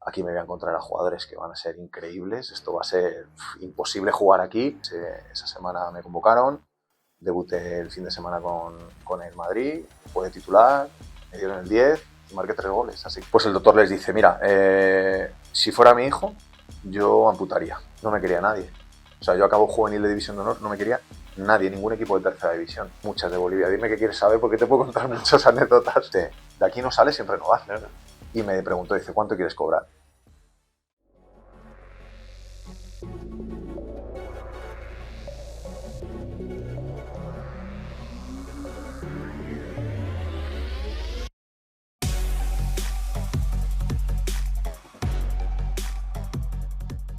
aquí me voy a encontrar a jugadores que van a ser increíbles, esto va a ser imposible jugar aquí. Esa semana me convocaron, debuté el fin de semana con el Madrid, fue de titular, me dieron el 10 y marqué 3 goles. Así que pues el doctor les dice, mira, si fuera mi hijo, yo amputaría, no me quería nadie. O sea, yo acabo juvenil de División de Honor, no me quería nadie, ningún equipo de tercera división. Muchas de Bolivia. Dime qué quieres saber porque te puedo contar muchas anécdotas. De aquí no sales sin renovar. Y me preguntó, dice, ¿cuánto quieres cobrar?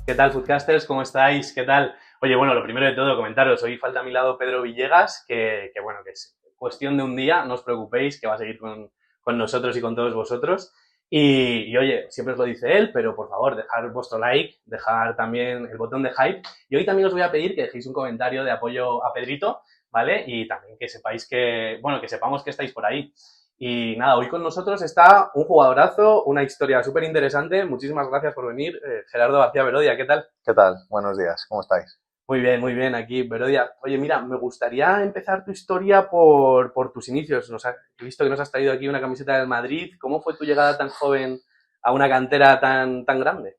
¿Qué tal, Foodcasters? ¿Cómo estáis? ¿Qué tal? Oye, bueno, lo primero de todo, comentaros, hoy falta a mi lado Pedro Villegas, que bueno, que es cuestión de un día, no os preocupéis, que va a seguir con nosotros y con todos vosotros. Y oye, siempre os lo dice él, pero por favor, dejar vuestro like, dejar también el botón de hype. Y hoy también os voy a pedir que dejéis un comentario de apoyo a Pedrito, ¿vale? Y también que sepáis que, bueno, que sepamos que estáis por ahí. Y nada, hoy con nosotros está un jugadorazo, una historia súper interesante. Muchísimas gracias por venir, Gerardo García Berodia, ¿qué tal? ¿Qué tal? Buenos días, ¿cómo estáis? Muy bien, aquí, Berodia. Oye, mira, me gustaría empezar tu historia por tus inicios. He visto que nos has traído aquí una camiseta del Madrid. ¿Cómo fue tu llegada tan joven a una cantera tan grande?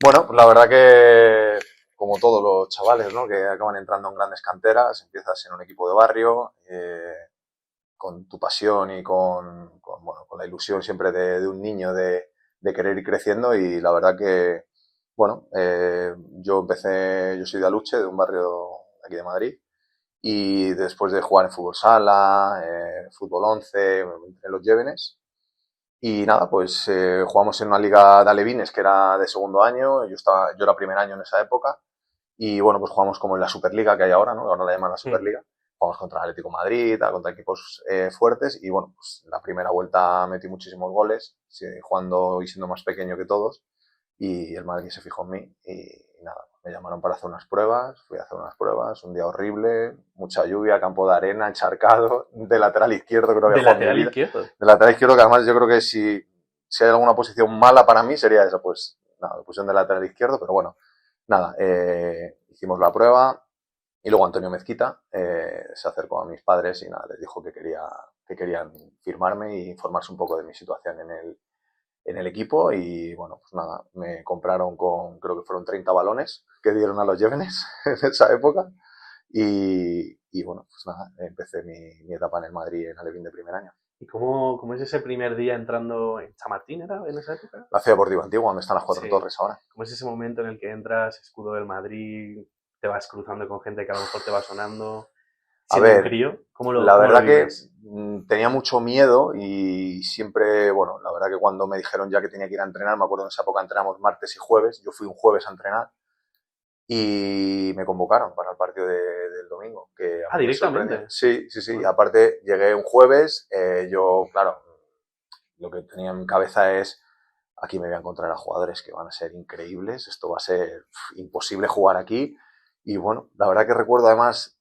Bueno, la verdad que como todos los chavales, ¿no? Que acaban entrando en grandes canteras, empiezas en un equipo de barrio, con tu pasión y bueno, con la ilusión siempre de un niño de querer ir creciendo y la verdad que, bueno, yo soy de Aluche, de un barrio aquí de Madrid y después de jugar en fútbol sala, fútbol 11, en los Llévenes y nada, pues jugamos en una liga de alevines que era de segundo año, yo era primer año en esa época y bueno, pues jugamos como en la Superliga que hay ahora, ¿no? Ahora la llaman la Mm. Superliga. Jugamos contra el Atlético de Madrid, contra equipos fuertes y bueno, pues la primera vuelta metí muchísimos goles, sí, jugando y siendo más pequeño que todos y el Madrid se fijó en mí y nada, me llamaron para hacer unas pruebas, fui a hacer unas pruebas, un día horrible, mucha lluvia, campo de arena, encharcado, de lateral izquierdo que no había De jugado en mi lateral vida. izquierdo. De lateral izquierdo que además yo creo que si hay alguna posición mala para mí sería esa, pues nada, la posición de lateral izquierdo, pero bueno, nada, hicimos la prueba y luego Antonio Mezquita se acercó a mis padres y nada, les dijo que querían firmarme y informarse un poco de mi situación en el equipo y bueno, pues nada, me compraron creo que fueron 30 balones que dieron a los Llévenes en esa época y bueno, pues nada, empecé mi etapa en el Madrid en Alevín de primer año. ¿Y cómo es ese primer día entrando en Chamartín, era en esa época? La Ciudad Deportiva Antigua, donde están las cuatro Sí. torres ahora. ¿Cómo es ese momento en el que entras, escudo del Madrid, te vas cruzando con gente que a lo mejor te va sonando, A siendo un ver, crío? la ¿Cómo lo verdad que vives? tenía mucho miedo y siempre, bueno, la verdad que cuando me dijeron ya que tenía que ir a entrenar, me acuerdo en esa época entrenamos martes y jueves, yo fui un jueves a entrenar y me convocaron para el partido del domingo, que a Ah, mí me sorprendió. directamente. Sí, sí, sí, Bueno, aparte llegué un jueves, yo, claro, lo que tenía en mi cabeza es, aquí me voy a encontrar a jugadores que van a ser increíbles, esto va a ser imposible jugar aquí. Y bueno, la verdad que recuerdo además,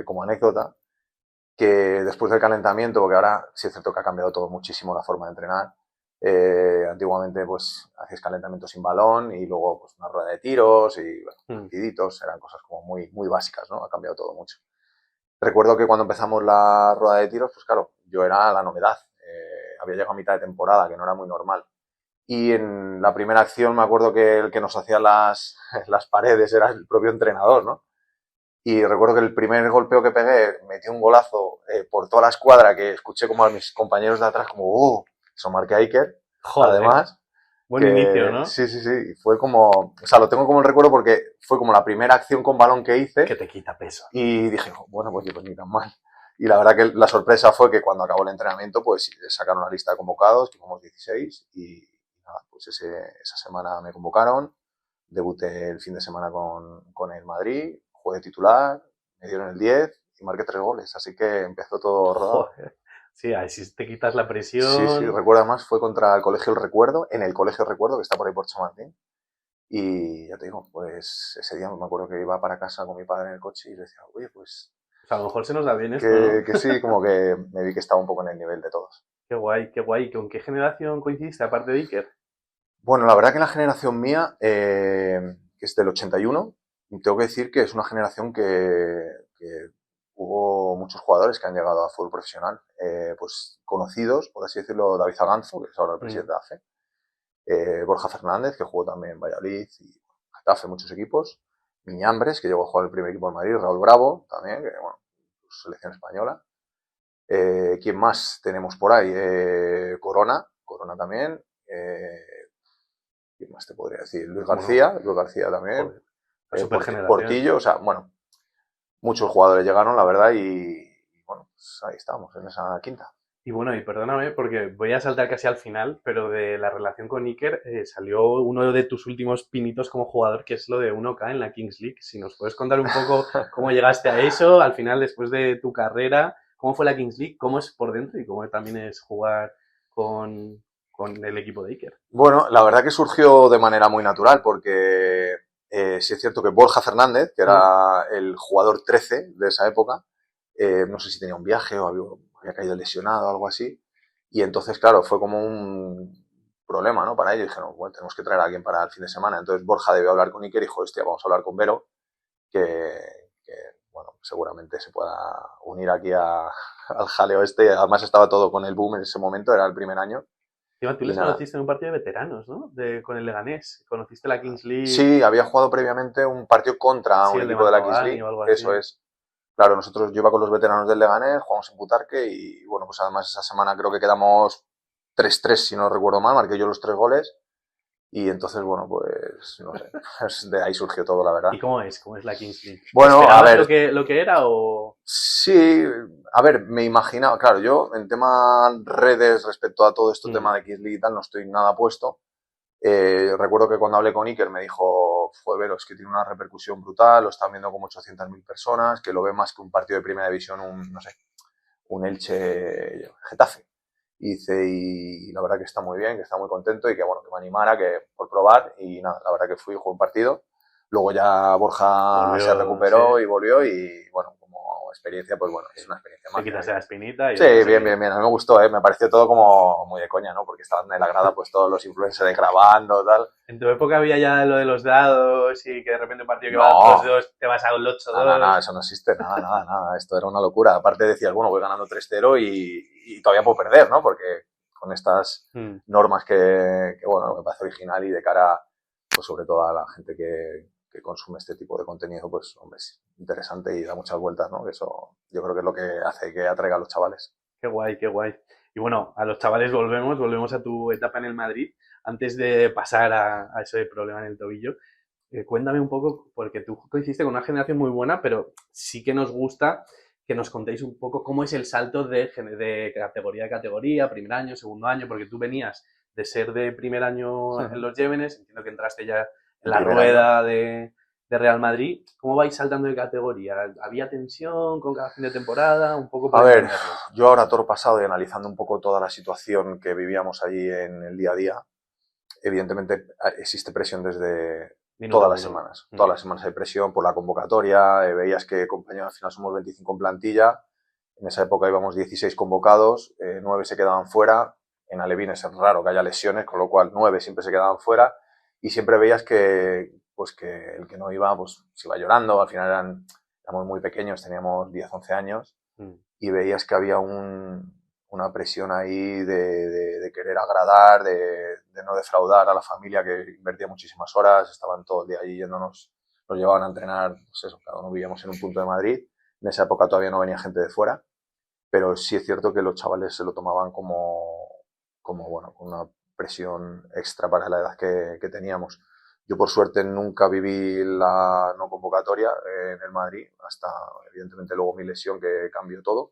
como anécdota, que después del calentamiento, porque ahora sí es cierto que ha cambiado todo muchísimo la forma de entrenar, antiguamente pues hacías calentamiento sin balón y luego pues una rueda de tiros y bueno, mm, partiditos, eran cosas como muy básicas, ¿no? Ha cambiado todo mucho. Recuerdo que cuando empezamos la rueda de tiros, pues claro, yo era la novedad. Había llegado a mitad de temporada, que no era muy normal. Y en la primera acción me acuerdo que el que nos hacía las paredes era el propio entrenador, ¿no? Y recuerdo que el primer golpeo que pegué metí un golazo por toda la escuadra que escuché como a mis compañeros de atrás como eso marqué a Iker, joder, además, buen inicio, que ¿no? sí, sí, sí, fue como, o sea, lo tengo como el recuerdo porque fue como la primera acción con balón que Que hice te quita peso. y dije, bueno, pues ni tan mal. Y la verdad que la sorpresa fue que cuando acabó el entrenamiento, pues sacaron una lista de convocados, que fuimos 16 y nada, pues esa semana me convocaron, debuté el fin de semana con el Madrid, jugué de titular, me dieron el 10 y marqué 3 goles, así que empezó todo rodado. Joder. Sí, así te quitas la Sí, sí, presión. recuerdo además, fue contra el Colegio El Recuerdo, en el Colegio El Recuerdo, que está por ahí por Chamartín. Y ya te digo, pues ese día me acuerdo que iba para casa con mi padre en el coche y le decía, oye, pues O sea, a lo mejor se nos da bien esto, ¿no? que sí, como que me vi que estaba un poco en el nivel de todos. Qué guay, qué guay. ¿Con qué generación coincidiste aparte de Iker? Bueno, la verdad que la generación mía, que es del 81, tengo que decir que es una generación que hubo muchos jugadores que han llegado a fútbol profesional, pues conocidos, por así decirlo, David Zaganzo, que es ahora el Mm. presidente de AFE, Borja Fernández, que jugó también en Valladolid y Getafe, muchos equipos, Miñambres, que llegó a jugar el primer equipo en Madrid, Raúl Bravo también, que bueno, selección española. ¿Quién más tenemos por ahí? Corona también. ¿Quién más te podría decir? Bueno, Luis García también. joder, la supergeneración. Portillo, o sea, bueno, muchos jugadores llegaron, la verdad, y bueno, pues ahí estamos, en esa quinta. Y bueno, y perdóname porque voy a saltar casi al final, pero de la relación con Iker salió uno de tus últimos pinitos como jugador, que es lo de 1K en la Kings League. Si nos puedes contar un poco cómo llegaste a eso, al final, después de tu carrera, cómo fue la Kings League, cómo es por dentro y cómo también es jugar con el equipo de Iker. Bueno, la verdad que surgió de manera muy natural, porque sí es cierto que Borja Fernández, que Mm. era el jugador 13 de esa época, no sé si tenía un viaje o había caído lesionado o algo así, y entonces, claro, fue como un problema, ¿no? Para ellos, dijeron, bueno, tenemos que traer a alguien para el fin de semana. Entonces Borja debió hablar con Iker y dijo, hostia, vamos a hablar con Vero, que, que, bueno, seguramente se pueda unir aquí al jaleo este. Además estaba todo con el boom en ese momento, era el primer año. Encima, tú Y les nada, conociste en un partido de veteranos, ¿no? Con el Leganés. Conociste la Kings League, sí, había jugado previamente un partido contra sí, un el de equipo de la Kings Mantovani League, o algo eso así. es. Claro, yo iba con los veteranos del Leganés, jugamos en Butarque y bueno, pues además esa semana creo que quedamos 3-3 si no recuerdo mal, marqué yo los 3 goles y entonces, bueno, pues no sé, pues de ahí surgió todo, la verdad. ¿Y cómo es? ¿Cómo es la Kings League? ¿Te Bueno, a esperabas ver, lo que era o...? sí, a ver, me imaginaba, claro, yo en tema redes respecto a todo este Mm. tema de Kings League y tal no estoy nada puesto. Recuerdo que cuando hablé con Iker me dijo, fue Vero, es que tiene una repercusión brutal, lo están viendo como 800.000 personas, que lo ve más que un partido de primera división, no sé, un Elche Getafe. Y dice, y la verdad que está muy bien, que está muy contento y que bueno, que me animara que, por probar. Y nada, la verdad que fui, jugué un partido. Luego ya Borja se Volvió, sí. recuperó y volvió y bueno, como experiencia, pues bueno, es una experiencia Te más que quitas oye. la espinita y Sí, oye, a bien, bien, seguir. bien. A mí me gustó, ¿eh? Me pareció todo como muy de coña, ¿no? Porque estaban en la grada pues todos los influencers grabando, tal. En tu época había ya lo de los dados y que de repente un partido que va No, 2-2 te vas a un nada, nada, 8-2. eso no existe, nada, nada, nada. Esto era una locura. Aparte decías, bueno, voy ganando 3-0 y todavía puedo perder, ¿no? Porque con estas Mm. normas bueno, me parece original y de cara, pues sobre todo a la gente que consume este tipo de contenido, pues, hombre, es interesante y da muchas vueltas, ¿no? Que eso yo creo que es lo que hace que atraiga a los chavales. Qué guay, qué guay. Y bueno, a los chavales volvemos a tu etapa en el Madrid. Antes de pasar a ese problema en el tobillo, cuéntame un poco, porque tú coincidiste con una generación muy buena, pero sí que nos gusta que nos contéis un poco cómo es el salto de categoría a categoría, primer año, segundo año, porque tú venías de ser de primer año en los Llévenes, entiendo que entraste ya en El la primer año. rueda de Real Madrid. ¿Cómo vais saltando de categoría? ¿Había tensión con cada fin de temporada? Un poco A por ver, entenderlo. yo ahora todo pasado y analizando un poco toda la situación que vivíamos allí en el día a día, evidentemente existe presión desde Minuto uno. todas las semanas hay presión por la convocatoria, veías que compañeros al final somos 25 en plantilla, en esa época íbamos 16 convocados, 9 se quedaban fuera, en Alevines es raro que haya lesiones, con lo cual 9 siempre se quedaban fuera y siempre veías que el que no iba pues se iba llorando, al final éramos muy pequeños, teníamos 10, 11 años Mm. y veías que había una presión ahí de querer agradar, de no defraudar a la familia que invertía muchísimas horas, estaban todo el día allí yéndonos, nos llevaban a entrenar, pues eso, cada uno vivíamos en un punto de Madrid, en esa época todavía no venía gente de fuera, pero sí es cierto que los chavales se lo tomaban como bueno, con una presión extra para la edad que teníamos. Yo por suerte nunca viví la no convocatoria en el Madrid, hasta evidentemente luego mi lesión que cambió todo,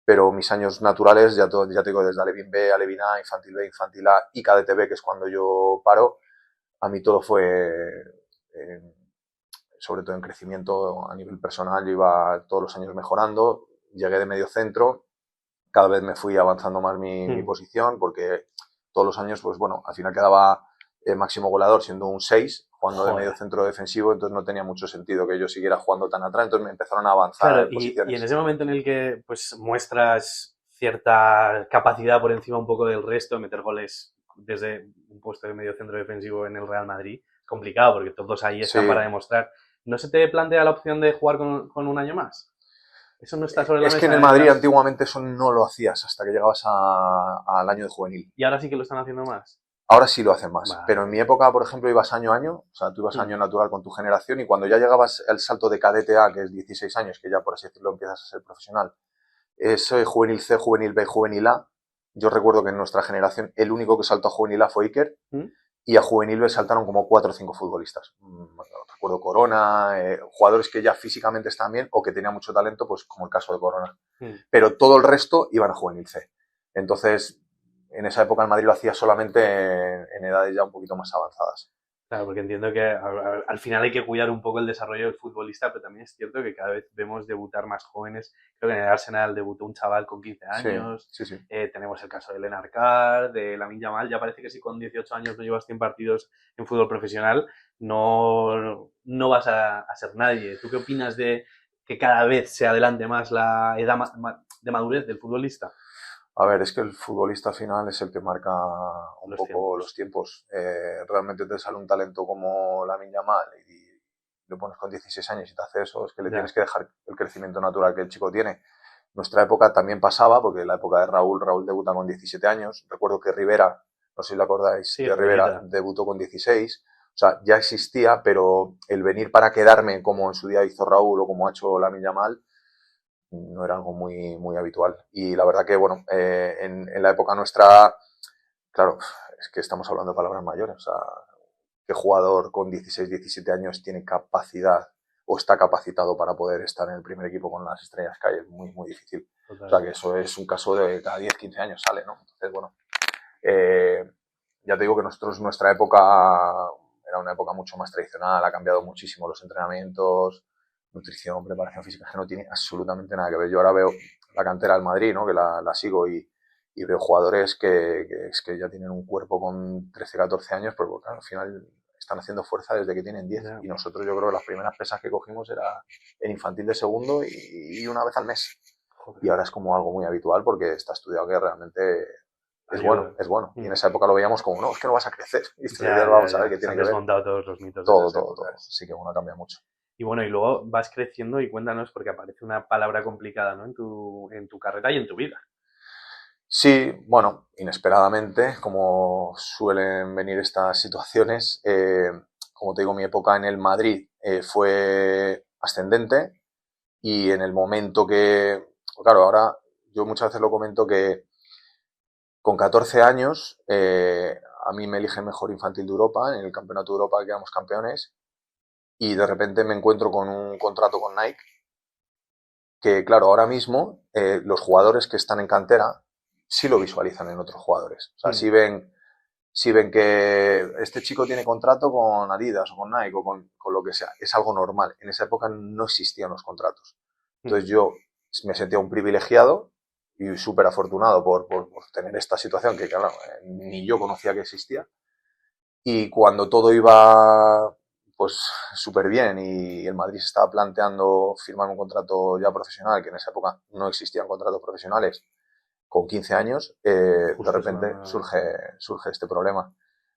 pero mis años naturales, ya te digo, desde Alevín B, Alevín A, Infantil B, Infantil A y Cadete B, que es cuando yo paro, a mí todo fue, eh, sobre todo en crecimiento a nivel personal, yo iba todos los años mejorando, llegué de medio centro, cada vez me fui avanzando más mi Mm. posición, porque todos los años, pues bueno, al final quedaba máximo goleador siendo un 6 jugando de medio Joder. centro defensivo, entonces no tenía mucho sentido que yo siguiera jugando tan atrás, entonces me empezaron a avanzar Claro, en y en posiciones. ese momento en el que pues muestras cierta capacidad por encima un poco del resto, de meter goles desde un puesto de medio centro defensivo en el Real Madrid, es complicado porque todos ahí están Sí. para demostrar. ¿No se te plantea la opción de jugar con un año más? Eso no está sobre la Es mesa. que en el Madrid antiguamente eso no lo hacías hasta que llegabas al año de juvenil. Y ahora sí que lo están haciendo más. Ahora sí lo hacen más, Vale. pero en mi época, por ejemplo, ibas año a año, o sea, tú ibas año natural con tu generación y cuando ya llegabas al salto de cadete A, que es 16 años, que ya por así decirlo empiezas a ser profesional, es juvenil C, juvenil B, juvenil A. Yo recuerdo que en nuestra generación el único que saltó a juvenil A fue Iker y a juvenil B saltaron como 4 o 5 futbolistas. Recuerdo Corona, jugadores que ya físicamente estaban bien o que tenían mucho talento, pues como el caso de Corona. Pero todo el resto iban a juvenil C. Entonces, en esa época el Madrid lo hacía solamente en edades ya un poquito más avanzadas. Claro, porque entiendo que al final hay que cuidar un poco el desarrollo del futbolista, pero también es cierto que cada vez vemos debutar más jóvenes. Creo que en el Arsenal debutó un chaval con 15 años. Sí, sí. Tenemos el caso de Lennart Carr, de Lamine Yamal. Ya parece que si con 18 años no llevas 100 partidos en fútbol profesional, no vas a ser nadie. ¿Tú qué opinas de que cada vez se adelante más la edad de madurez del futbolista? A ver, es que el futbolista al final es el que marca un poco los tiempos. Realmente te sale un talento como Lamine Yamal y lo pones con 16 años y te hace eso, es que le tienes que dejar el crecimiento natural que el chico tiene. Nuestra época también pasaba, porque en la época de Raúl debuta con 17 años. Recuerdo que Rivera, no sé si lo acordáis, que Rivera debutó con 16. O sea, ya existía, pero el venir para quedarme como en su día hizo Raúl o como ha hecho Lamine Yamal, no era algo muy, muy habitual. Y la verdad que, bueno, en la época nuestra, claro, es que estamos hablando de palabras mayores. O sea, ¿qué jugador con 16, 17 años tiene capacidad o está capacitado para poder estar en el primer equipo con las estrellas que hay? Es muy, muy difícil. Total. O sea, que eso es un caso de cada 10, 15 años sale, ¿no? Entonces, bueno, ya te digo que nuestra época era una época mucho más tradicional, ha cambiado muchísimo los entrenamientos, nutrición, preparación física, que no tiene absolutamente nada que ver. Yo ahora veo la cantera del Madrid, ¿no? Que la sigo y veo jugadores que ya tienen un cuerpo con 13, 14 años, pero claro, al final están haciendo fuerza desde que tienen 10. Yeah. Y nosotros yo creo que las primeras pesas que cogimos era en infantil de segundo y una vez al mes. Joder. Y ahora es como algo muy habitual porque está estudiado que realmente es bueno, es bueno. Y en esa época lo veíamos como, no, es que no vas a crecer. Y vamos a ver qué tiene que ver. Se han desmontado todos los mitos. Todo. Así que bueno, cambia mucho. Y bueno, y luego vas creciendo y cuéntanos, porque aparece una palabra complicada, ¿no? en tu carrera y en tu vida. Sí, bueno, inesperadamente, como suelen venir estas situaciones, como te digo, mi época en el Madrid fue ascendente y en el momento que, claro, ahora yo muchas veces lo comento que con 14 años a mí me eligen mejor infantil de Europa, en el Campeonato de Europa quedamos campeones y de repente me encuentro con un contrato con Nike que, claro, ahora mismo los jugadores que están en cantera sí lo visualizan en otros jugadores. O sea, si ven que este chico tiene contrato con Adidas o con Nike o con lo que sea, es algo normal. En esa época no existían los contratos. Entonces yo me sentía un privilegiado y súper afortunado por tener esta situación que, claro, ni yo conocía que existía. Y cuando todo iba pues súper bien y el Madrid se estaba planteando firmar un contrato ya profesional, que en esa época no existían contratos profesionales, con 15 años, de repente surge este problema.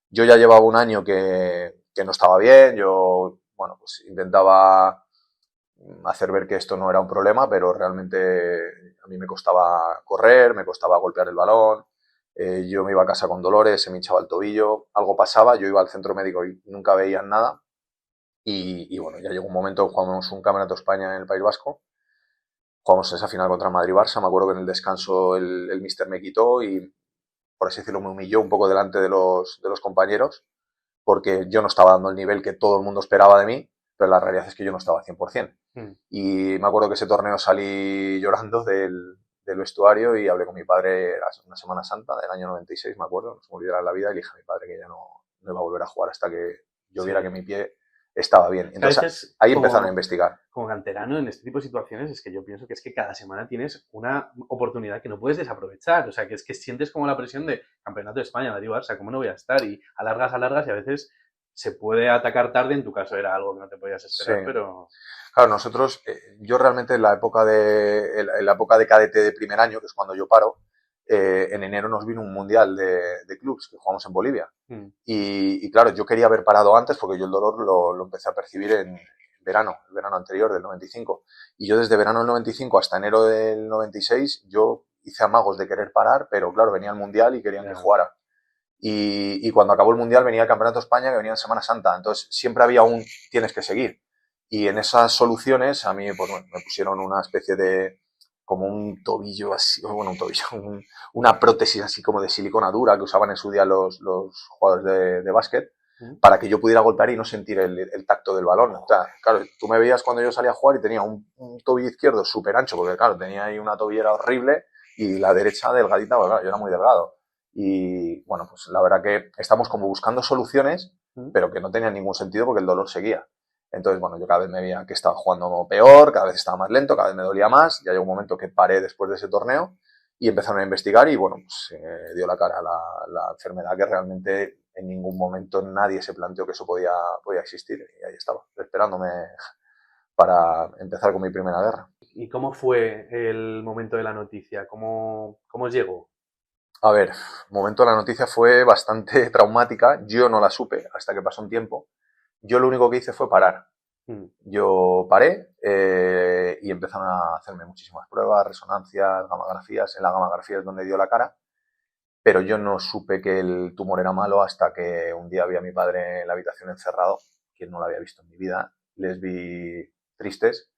Yo ya llevaba un año que no estaba bien, yo, bueno, pues intentaba hacer ver que esto no era un problema, pero realmente a mí me costaba correr, me costaba golpear el balón, yo me iba a casa con dolores, se me hinchaba el tobillo, algo pasaba, yo iba al centro médico y nunca veían nada. Y bueno, ya llegó un momento, jugamos un Campeonato de España en el País Vasco, jugamos esa final contra Madrid-Barça, me acuerdo que en el descanso el míster me quitó y, por así decirlo, me humilló un poco delante de los compañeros, porque yo no estaba dando el nivel que todo el mundo esperaba de mí, pero la realidad es que yo no estaba al 100%. Y me acuerdo que ese torneo salí llorando del vestuario y hablé con mi padre, era una Semana Santa del año 96, me acuerdo, no se me olvidará la vida, y le dije a mi padre que ya no iba a volver a jugar hasta que yo viera que mi pie estaba bien. Entonces ahí empezaron a investigar. Como canterano en este tipo de situaciones es que yo pienso que es que cada semana tienes una oportunidad que no puedes desaprovechar. O sea, que es que sientes como la presión de Campeonato de España, Madrid-Barça, ¿cómo no voy a estar? Y alargas y a veces se puede atacar tarde. En tu caso era algo que no te podías esperar, pero... Claro, nosotros, yo realmente en la época de cadete de primer año, que es cuando yo paro, en enero nos vino un mundial de clubs que jugamos en Bolivia. Y claro, yo quería haber parado antes porque yo el dolor lo empecé a percibir en verano, el verano anterior del 95. Y yo desde verano del 95 hasta enero del 96, yo hice amagos de querer parar, pero claro, venía el mundial y querían que jugara. Y cuando acabó el mundial venía el Campeonato de España que venía en Semana Santa. Entonces siempre había un tienes que seguir. Y en esas soluciones a mí pues, bueno, me pusieron una especie de como un tobillo así, bueno, un tobillo, una prótesis así como de silicona dura que usaban en su día los jugadores de básquet para que yo pudiera golpear y no sentir el tacto del balón. O sea, claro, tú me veías cuando yo salía a jugar y tenía un tobillo izquierdo súper ancho, porque claro, tenía ahí una tobillera horrible y la derecha delgadita, porque claro, yo era muy delgado. Y bueno, pues la verdad que estamos como buscando soluciones, pero que no tenían ningún sentido porque el dolor seguía. Entonces, bueno, yo cada vez me veía que estaba jugando peor, cada vez estaba más lento, cada vez me dolía más. Ya llegó un momento que paré después de ese torneo y empezaron a investigar y, bueno, pues dio la cara a la enfermedad que realmente en ningún momento nadie se planteó que eso podía existir. Y ahí estaba, esperándome para empezar con mi primera guerra. ¿Y cómo fue el momento de la noticia? ¿Cómo os llegó? A ver, el momento de la noticia fue bastante traumática. Yo no la supe hasta que pasó un tiempo. Yo lo único que hice fue parar. Yo paré y empezaron a hacerme muchísimas pruebas, resonancias, gamografías. En la gamografía es donde dio la cara. Pero yo no supe que el tumor era malo hasta que un día vi a mi padre en la habitación encerrado, que no lo había visto en mi vida. Les vi tristes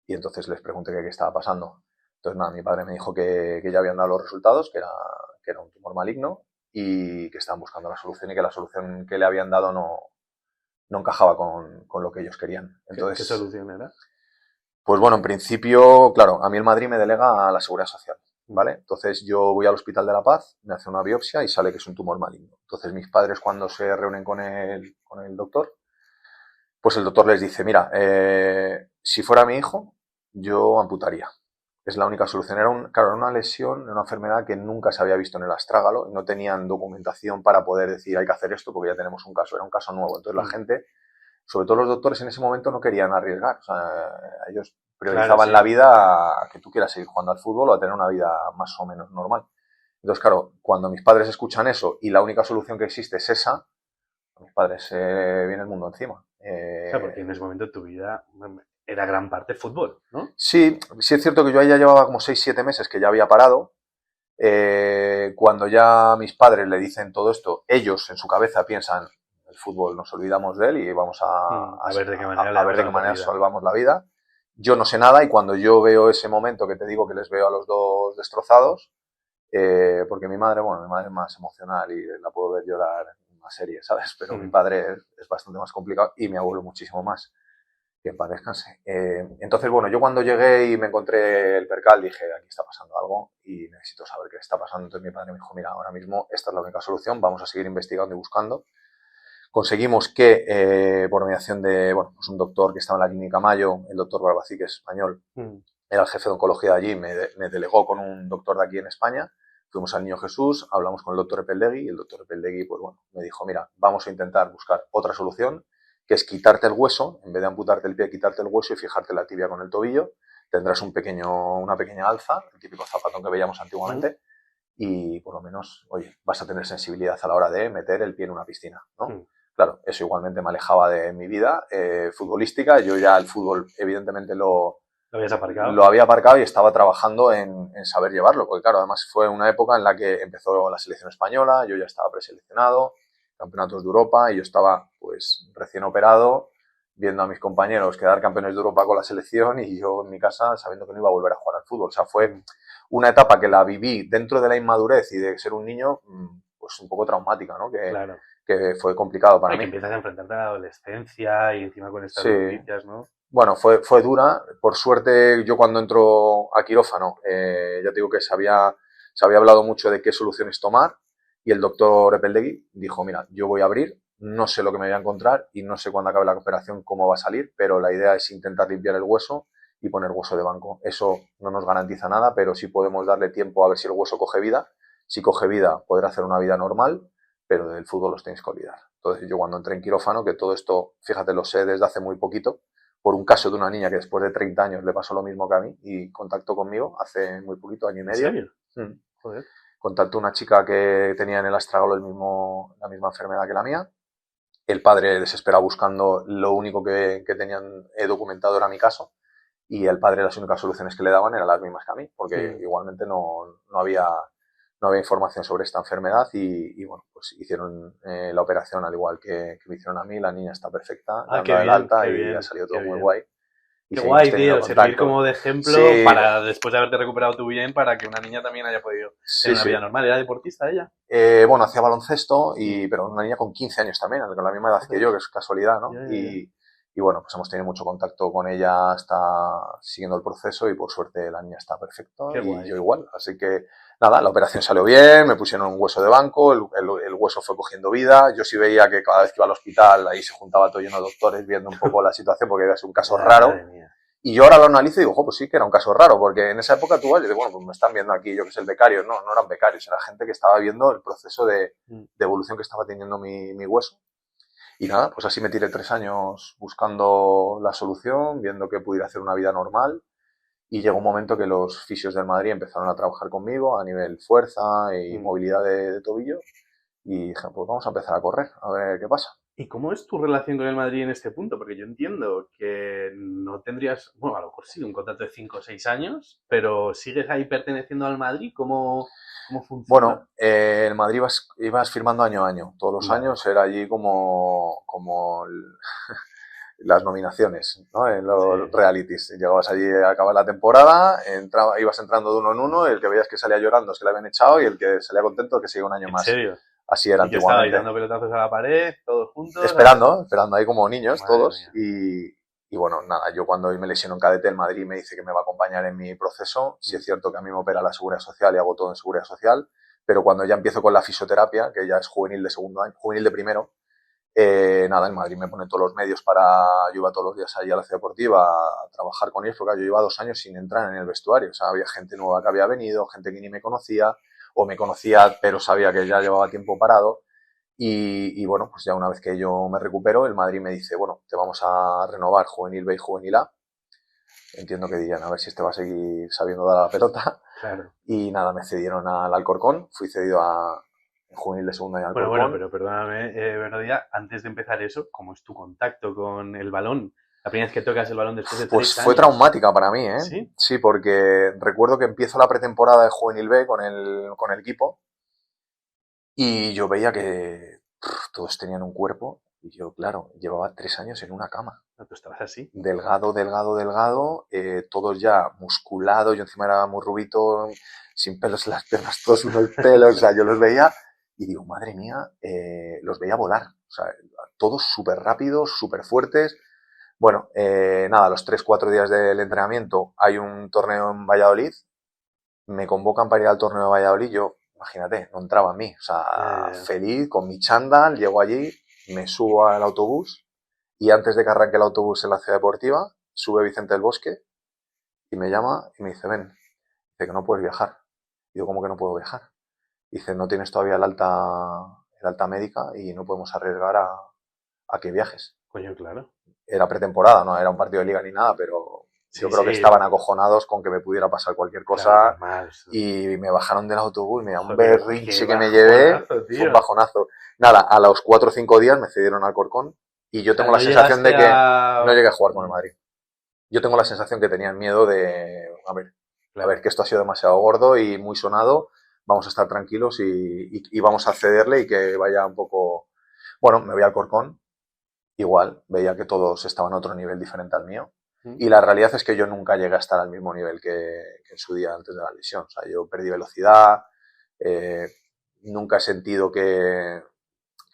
y entonces les pregunté qué estaba pasando. Entonces, nada, mi padre me dijo que ya habían dado los resultados, que era un tumor maligno y que estaban buscando la solución y que la solución que le habían dado no encajaba con lo que ellos querían. Entonces, ¿Qué solución era? Pues bueno, en principio, claro, a mí el Madrid me delega a la Seguridad Social, ¿vale? Entonces yo voy al Hospital de la Paz, me hace una biopsia y sale que es un tumor maligno. Entonces mis padres cuando se reúnen con el doctor, pues el doctor les dice, mira, si fuera mi hijo, yo amputaría. Es la única solución. Era una lesión, una enfermedad que nunca se había visto en el astrágalo y no tenían documentación para poder decir hay que hacer esto porque ya tenemos un caso. Era un caso nuevo. Entonces la gente, sobre todo los doctores en ese momento, no querían arriesgar. O sea, ellos priorizaban la vida a que tú quieras seguir jugando al fútbol o a tener una vida más o menos normal. Entonces, claro, cuando mis padres escuchan eso y la única solución que existe es esa, a mis padres viene el mundo encima. Claro, porque en ese momento tu vida era gran parte fútbol, ¿no? Sí, sí es cierto que yo ahí ya llevaba como 6-7 meses que ya había parado. Cuando ya mis padres le dicen todo esto, ellos en su cabeza piensan, el fútbol nos olvidamos de él y vamos a ver de qué manera, salvamos la vida. Yo no sé nada y cuando yo veo ese momento que te digo que les veo a los dos destrozados, porque mi madre es más emocional y la puedo ver llorar en una serie, ¿sabes? Pero mi padre es bastante más complicado y mi abuelo muchísimo más. Que en paz descanse. Entonces, bueno, yo cuando llegué y me encontré el percal dije, aquí está pasando algo y necesito saber qué está pasando. Entonces mi padre me dijo, mira, ahora mismo esta es la única solución, vamos a seguir investigando y buscando. Conseguimos que, por mediación de pues un doctor que estaba en la clínica Mayo, el doctor Barbací, que es español, era el jefe de oncología de allí, me delegó con un doctor de aquí en España. Fuimos al Niño Jesús, hablamos con el doctor Epeldegui y el doctor Epeldegui, pues bueno, me dijo, mira, vamos a intentar buscar otra solución, que es quitarte el hueso, en vez de amputarte el pie, quitarte el hueso y fijarte la tibia con el tobillo. Tendrás una pequeña alza, el típico zapatón que veíamos antiguamente, y por lo menos, oye, vas a tener sensibilidad a la hora de meter el pie en una piscina, ¿no? Claro, eso igualmente me alejaba de mi vida futbolística. Yo ya el fútbol, evidentemente, lo había aparcado y estaba trabajando en saber llevarlo, porque claro, además fue una época en la que empezó la selección española, yo ya estaba preseleccionado, campeonatos de Europa, y yo estaba pues recién operado, viendo a mis compañeros quedar campeones de Europa con la selección y yo en mi casa sabiendo que no iba a volver a jugar al fútbol. O sea, fue una etapa que la viví dentro de la inmadurez y de ser un niño, pues un poco traumática, ¿no? Que fue complicado para mí. Que empiezas a enfrentarte a la adolescencia y encima con estas noticias, ¿no? Bueno, fue dura. Por suerte, yo cuando entro a quirófano, ya te digo que se había hablado mucho de qué soluciones tomar y el doctor Epeldegui dijo, mira, yo voy a abrir, no sé lo que me voy a encontrar y no sé cuándo acabe la operación cómo va a salir, pero la idea es intentar limpiar el hueso y poner hueso de banco. Eso no nos garantiza nada, pero sí podemos darle tiempo a ver si el hueso coge vida. Si coge vida, podrá hacer una vida normal, pero del fútbol los tenéis que olvidar. Entonces yo cuando entré en quirófano, que todo esto, fíjate, lo sé desde hace muy poquito, por un caso de una niña que después de 30 años le pasó lo mismo que a mí y contactó conmigo hace muy poquito, año y medio. ¿En serio? Joder. Contactó una chica que tenía en el astrágalo la misma enfermedad que la mía. El padre desesperado buscando, lo único que tenían documentado era mi caso, y el padre las únicas soluciones que le daban eran las mismas que a mí, porque igualmente no había información sobre esta enfermedad y bueno, pues hicieron la operación al igual que me hicieron a mí. La niña está perfecta, le Ah, han dado el alta qué y ha bien, salido qué todo muy bien. guay. Y Qué seguimos guay, teniendo tío, servir contacto. como de ejemplo Sí, para después de haberte recuperado tú bien, para que una niña también haya podido sí, tener una sí. vida normal. ¿Era deportista ella? Bueno, hacía baloncesto, pero una niña con 15 años también, con la misma edad que Joder, yo, que es casualidad, ¿no? ya, ya, ya. Y bueno, pues hemos tenido mucho contacto con ella, está siguiendo el proceso y por suerte la niña está perfecta Qué y guay. yo igual. Así que nada, la operación salió bien, me pusieron un hueso de banco, el hueso fue cogiendo vida. Yo sí veía que cada vez que iba al hospital ahí se juntaba todo lleno de doctores viendo un poco la situación porque era un caso Ya, raro. madre mía. Y yo ahora lo analizo y digo, pues sí que era un caso raro, porque en esa época tú vas y dices, bueno, pues me están viendo aquí, yo que sé, el becario. No eran becarios, era gente que estaba viendo el proceso de evolución que estaba teniendo mi hueso. Y nada, pues así me tiré 3 años buscando la solución, viendo que pudiera hacer una vida normal. Y llegó un momento que los fisios del Madrid empezaron a trabajar conmigo a nivel fuerza y movilidad de tobillo. Y dije, pues vamos a empezar a correr, a ver qué pasa. ¿Y cómo es tu relación con el Madrid en este punto? Porque yo entiendo que no tendrías, bueno, a lo mejor sí, un contrato de 5 o 6 años, pero sigues ahí perteneciendo al Madrid. ¿Cómo funciona? Bueno, en Madrid ibas firmando año a año. Todos los Vale, años era allí como las nominaciones, ¿no? En los sí. realities. Llegabas allí a acabar la temporada, ibas entrando de uno en uno, el que veías que salía llorando es que le habían echado y el que salía contento que sigue un año ¿En más. serio? Así era ¿Y que estabais antiguamente. dando pelotazos a la pared, todos juntos? Esperando ahí como niños Madre todos. mía. Y bueno, nada, yo cuando me lesiono en cadete, el Madrid me dice que me va a acompañar en mi proceso. Sí es cierto que a mí me opera la Seguridad Social y hago todo en Seguridad Social, pero cuando ya empiezo con la fisioterapia, que ya es juvenil de segundo año, juvenil de primero, nada, el Madrid me pone todos los medios para... Yo iba todos los días allí a la ciudad deportiva a trabajar con ellos, porque yo llevaba 2 años sin entrar en el vestuario. O sea, había gente nueva que había venido, gente que ni me conocía, o me conocía, pero sabía que ya llevaba tiempo parado. Y bueno, pues ya una vez que yo me recupero, el Madrid me dice, bueno, te vamos a renovar Juvenil B y Juvenil A. Entiendo que dirían, a ver si este va a seguir sabiendo dar a la pelota. Claro. Y nada, me cedieron al Alcorcón, fui cedido a Juvenil de segunda y Bueno, Alcorcón. pero perdóname, Verónica, antes de empezar eso, ¿cómo es tu contacto con el balón? La primera vez que tocas el balón después de Pues 3 fue años. traumática para mí, ¿eh? ¿Sí? Sí, porque recuerdo que empiezo la pretemporada de Juvenil B con el equipo y yo veía que todos tenían un cuerpo y yo, claro, llevaba 3 años en una cama. No, tú estabas así. Delgado, delgado, delgado, todos ya musculados, yo encima era muy rubito, sin pelos en las piernas, todos unos pelos, o sea, yo los veía y digo, madre mía, los veía volar, o sea, todos súper rápidos, súper fuertes. Bueno, nada, a los 3, 4 días del entrenamiento hay un torneo en Valladolid, me convocan para ir al torneo de Valladolid, yo, imagínate, no entraba en mí, o Ya, ya, sea, ya. feliz, con mi chándal, llego allí, me subo al autobús y antes de que arranque el autobús en la ciudad deportiva, sube Vicente del Bosque y me llama y me dice, ven, dice que no puedes viajar. Y digo, ¿cómo que no puedo viajar? Dice, no tienes todavía el alta médica y no podemos arriesgar a que viajes. Coño, claro. Era pretemporada, no era un partido de liga ni nada, pero yo Sí, creo que sí, estaban acojonados con que me pudiera pasar cualquier claro, cosa normal. y me bajaron del autobús, me da un Joder, qué berrinche que me llevé, bajonazo, fue un tío. bajonazo. Nada, a los 4 o 5 días me cedieron al Corcón y O yo sea, tengo la no sensación llegaste de que no a... llegué a jugar con el Madrid. Yo tengo la sensación que tenían miedo de, a ver, Claro. que esto ha sido demasiado gordo y muy sonado, vamos a estar tranquilos y vamos a cederle y que vaya un poco... Bueno, me voy al Corcón, igual, veía que todos estaban a otro nivel diferente al mío. Y la realidad es que yo nunca llegué a estar al mismo nivel que en su día antes de la lesión. O sea, yo perdí velocidad, eh, nunca he sentido que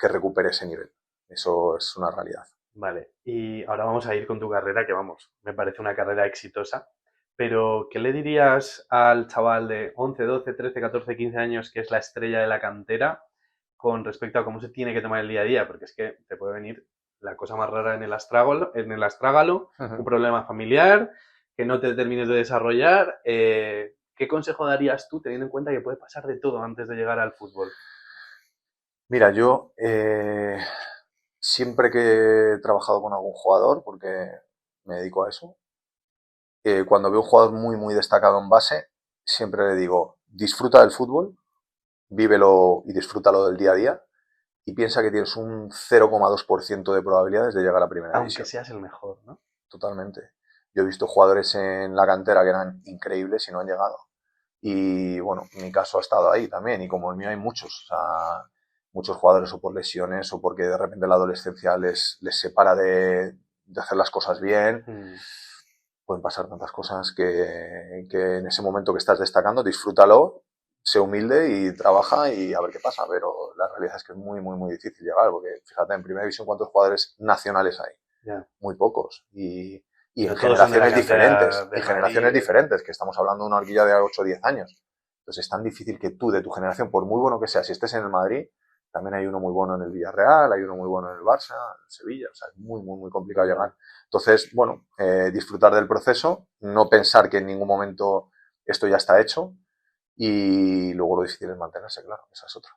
recupere ese nivel. Eso es una realidad. Vale, y ahora vamos a ir con tu carrera, que vamos, me parece una carrera exitosa, pero ¿qué le dirías al chaval de 11, 12, 13, 14, 15 años que es la estrella de la cantera con respecto a cómo se tiene que tomar el día a día? Porque es que te puede venir la cosa más rara en el astrágalo, un problema familiar, que no te termines de desarrollar. ¿Qué consejo darías tú teniendo en cuenta que puede pasar de todo antes de llegar al fútbol? Mira, yo siempre que he trabajado con algún jugador, porque me dedico a eso, cuando veo un jugador muy, muy destacado en base, siempre le digo, disfruta del fútbol, vívelo y disfrútalo del día a día y piensa que tienes un 0,2% de probabilidades de llegar a primera Aunque división. seas el mejor, ¿no? Totalmente. Yo he visto jugadores en la cantera que eran increíbles y no han llegado. Y bueno, mi caso ha estado ahí también, y como el mío hay muchos, o sea, muchos jugadores o por lesiones o porque de repente la adolescencia les separa de hacer las cosas bien. Pueden pasar tantas cosas que en ese momento que estás destacando, disfrútalo, sé humilde y trabaja y a ver qué pasa. Pero la realidad es que es muy, muy, muy difícil llegar, porque fíjate, en primera división, ¿cuántos jugadores nacionales hay? Yeah. Muy pocos. Y en todos son de la generaciones diferentes. cantera Y del generaciones Madrid. diferentes, que estamos hablando de una horquilla de 8 o 10 años. Entonces es tan difícil que tú, de tu generación, por muy bueno que sea, si estés en el Madrid, también hay uno muy bueno en el Villarreal, hay uno muy bueno en el Barça, en Sevilla, o sea, es muy, muy, muy complicado llegar. Entonces, bueno, disfrutar del proceso, no pensar que en ningún momento esto ya está hecho y luego lo difícil es mantenerse, claro, esa es otra.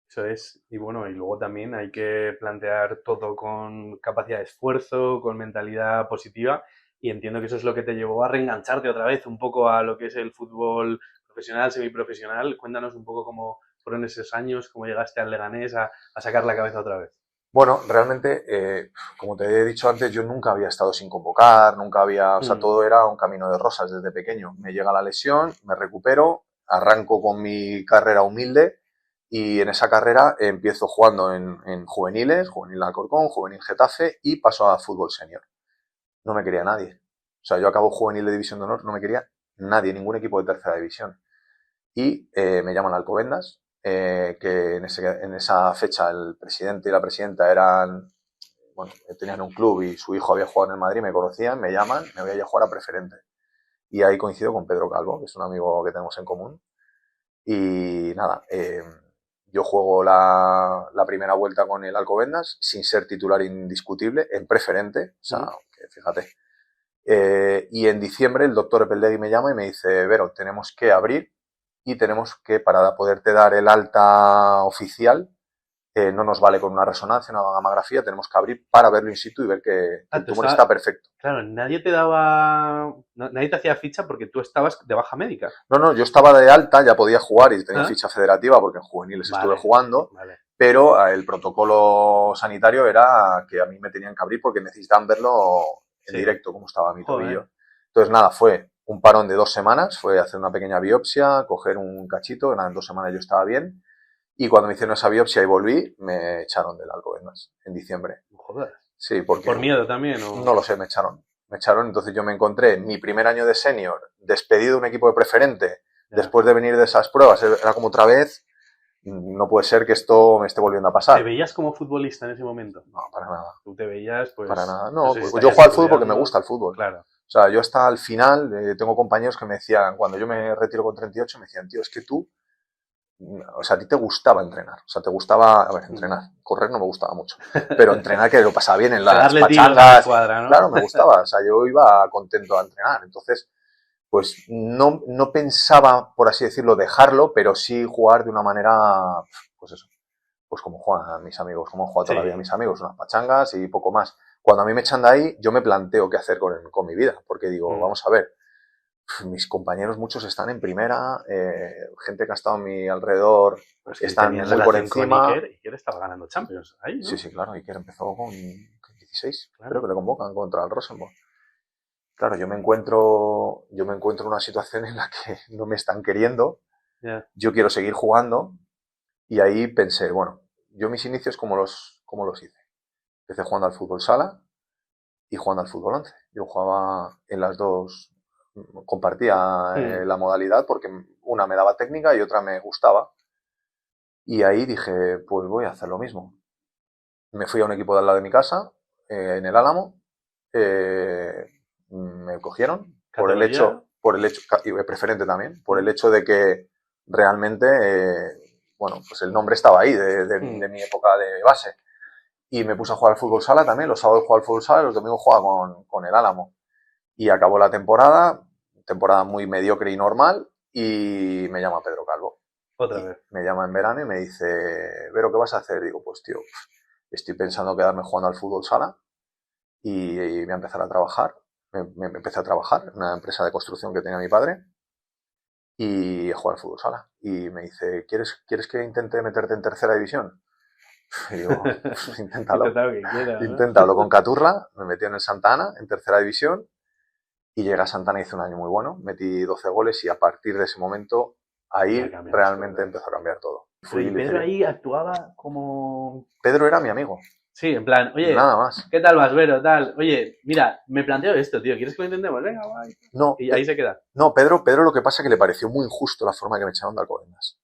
Eso es, y bueno, y luego también hay que plantear todo con capacidad de esfuerzo, con mentalidad positiva, y entiendo que eso es lo que te llevó a reengancharte otra vez un poco a lo que es el fútbol profesional, semiprofesional. Cuéntanos un poco cómo fueron esos años, cómo llegaste al Leganés a sacar la cabeza otra vez. Bueno, realmente, como te he dicho antes, yo nunca había estado sin convocar, nunca había, o sea, todo era un camino de rosas desde pequeño. Me llega la lesión, me recupero, arranco con mi carrera humilde y en esa carrera empiezo jugando en juveniles, juvenil Alcorcón, juvenil Getafe y paso a fútbol senior. No me quería nadie. O sea, yo acabo juvenil de división de honor, no me quería nadie, ningún equipo de tercera división. Y me llaman Alcobendas, que en esa fecha el presidente y la presidenta eran, bueno, tenían un club y su hijo había jugado en el Madrid, me conocían, me llaman, me voy a ir a jugar a preferente. Y ahí coincido con Pedro Calvo, que es un amigo que tenemos en común. Y nada, yo juego la primera vuelta con el Alcobendas sin ser titular indiscutible, en preferente, o sea, que fíjate. Y en diciembre el doctor Epeldegui me llama y me dice, Vero, tenemos que abrir y tenemos que, para poderte dar el alta oficial, no nos vale con una resonancia, una gamografía, tenemos que abrir para verlo in situ y ver que el tumor está perfecto. Claro, nadie te daba, nadie te hacía ficha porque tú estabas de baja médica. No, yo estaba de alta, ya podía jugar y tenía ficha federativa porque en juveniles estuve jugando, pero el protocolo sanitario era que a mí me tenían que abrir porque necesitaban verlo en directo, cómo estaba mi tobillo. Entonces nada, fue un parón de 2 semanas, fue hacer una pequeña biopsia, coger un cachito, en 2 semanas yo estaba bien. Y cuando me hicieron esa biopsia y volví, me echaron del Alcobendas en diciembre. Joder. Sí, porque... ¿Por miedo también? ¿O? No lo sé, me echaron. Me echaron, entonces yo me encontré mi primer año de senior, despedido de un equipo de preferente, después de venir de esas pruebas, era como otra vez, no puede ser que esto me esté volviendo a pasar. ¿Te veías como futbolista en ese momento? No, para nada. ¿Tú te veías, pues...? Para nada, no, pues yo juego al fútbol porque me gusta el fútbol. Claro. O sea, yo hasta el final, tengo compañeros que me decían, cuando yo me retiro con 38, me decían, tío, es que tú, o sea, a ti te gustaba entrenar, o sea, te gustaba, a ver, entrenar, correr no me gustaba mucho, pero entrenar que lo pasaba bien en las pachangas, cuadra, ¿no? Claro, me gustaba, o sea, yo iba contento a entrenar, entonces, pues no pensaba, por así decirlo, dejarlo, pero sí jugar de una manera, pues eso, pues como juegan mis amigos, como han jugado toda la vida mis amigos, unas pachangas y poco más. Cuando a mí me echan de ahí, yo me planteo qué hacer con mi vida, porque digo, vamos a ver, mis compañeros muchos están en primera, gente que ha estado a mi alrededor pues están muy por encima. Iker estaba ganando Champions ahí, ¿no? Sí, claro, Iker empezó con 16, creo que le convocan contra el Rosenborg. Claro, yo me encuentro en una situación en la que no me están queriendo, yo quiero seguir jugando y ahí pensé, bueno, yo mis inicios como los hice. Empecé jugando al fútbol sala y jugando al fútbol 11. Yo jugaba en las dos, compartía la modalidad porque una me daba técnica y otra me gustaba. Y ahí dije, pues voy a hacer lo mismo. Me fui a un equipo de al lado de mi casa, en el Álamo, me cogieron por el hecho, preferente también, por el hecho de que realmente, bueno, pues el nombre estaba ahí de mi época de base. Y me puse a jugar al fútbol sala también, los sábados jugaba al fútbol sala y los domingos jugaba con el Álamo. Y acabó la temporada muy mediocre y normal, y me llama Pedro Calvo. Otra vez. Me llama en verano y me dice, Vero, ¿qué vas a hacer? Digo, pues tío, estoy pensando quedarme jugando al fútbol sala y voy a empezar a trabajar. Me empecé a trabajar en una empresa de construcción que tenía mi padre y a jugar al fútbol sala. Y me dice, ¿quieres que intente meterte en tercera división? Y digo, pues inténtalo. Intenta lo que quieras, ¿no? Inténtalo. Con Caturla me metí en el Santana, en tercera división, y llegué a Santana y hice un año muy bueno. Metí 12 goles y a partir de ese momento, ahí realmente empezó a cambiar todo. ¿Y Pedro ahí actuaba como...? Pedro era mi amigo. Sí, en plan, oye, nada más. ¿Qué tal vas, Vero? Tal. Oye, mira, me planteo esto, tío. ¿Quieres que lo intentemos? Venga, guay. No, y ahí se queda. No, Pedro lo que pasa es que le pareció muy injusto la forma que me echaron de Alcobendas.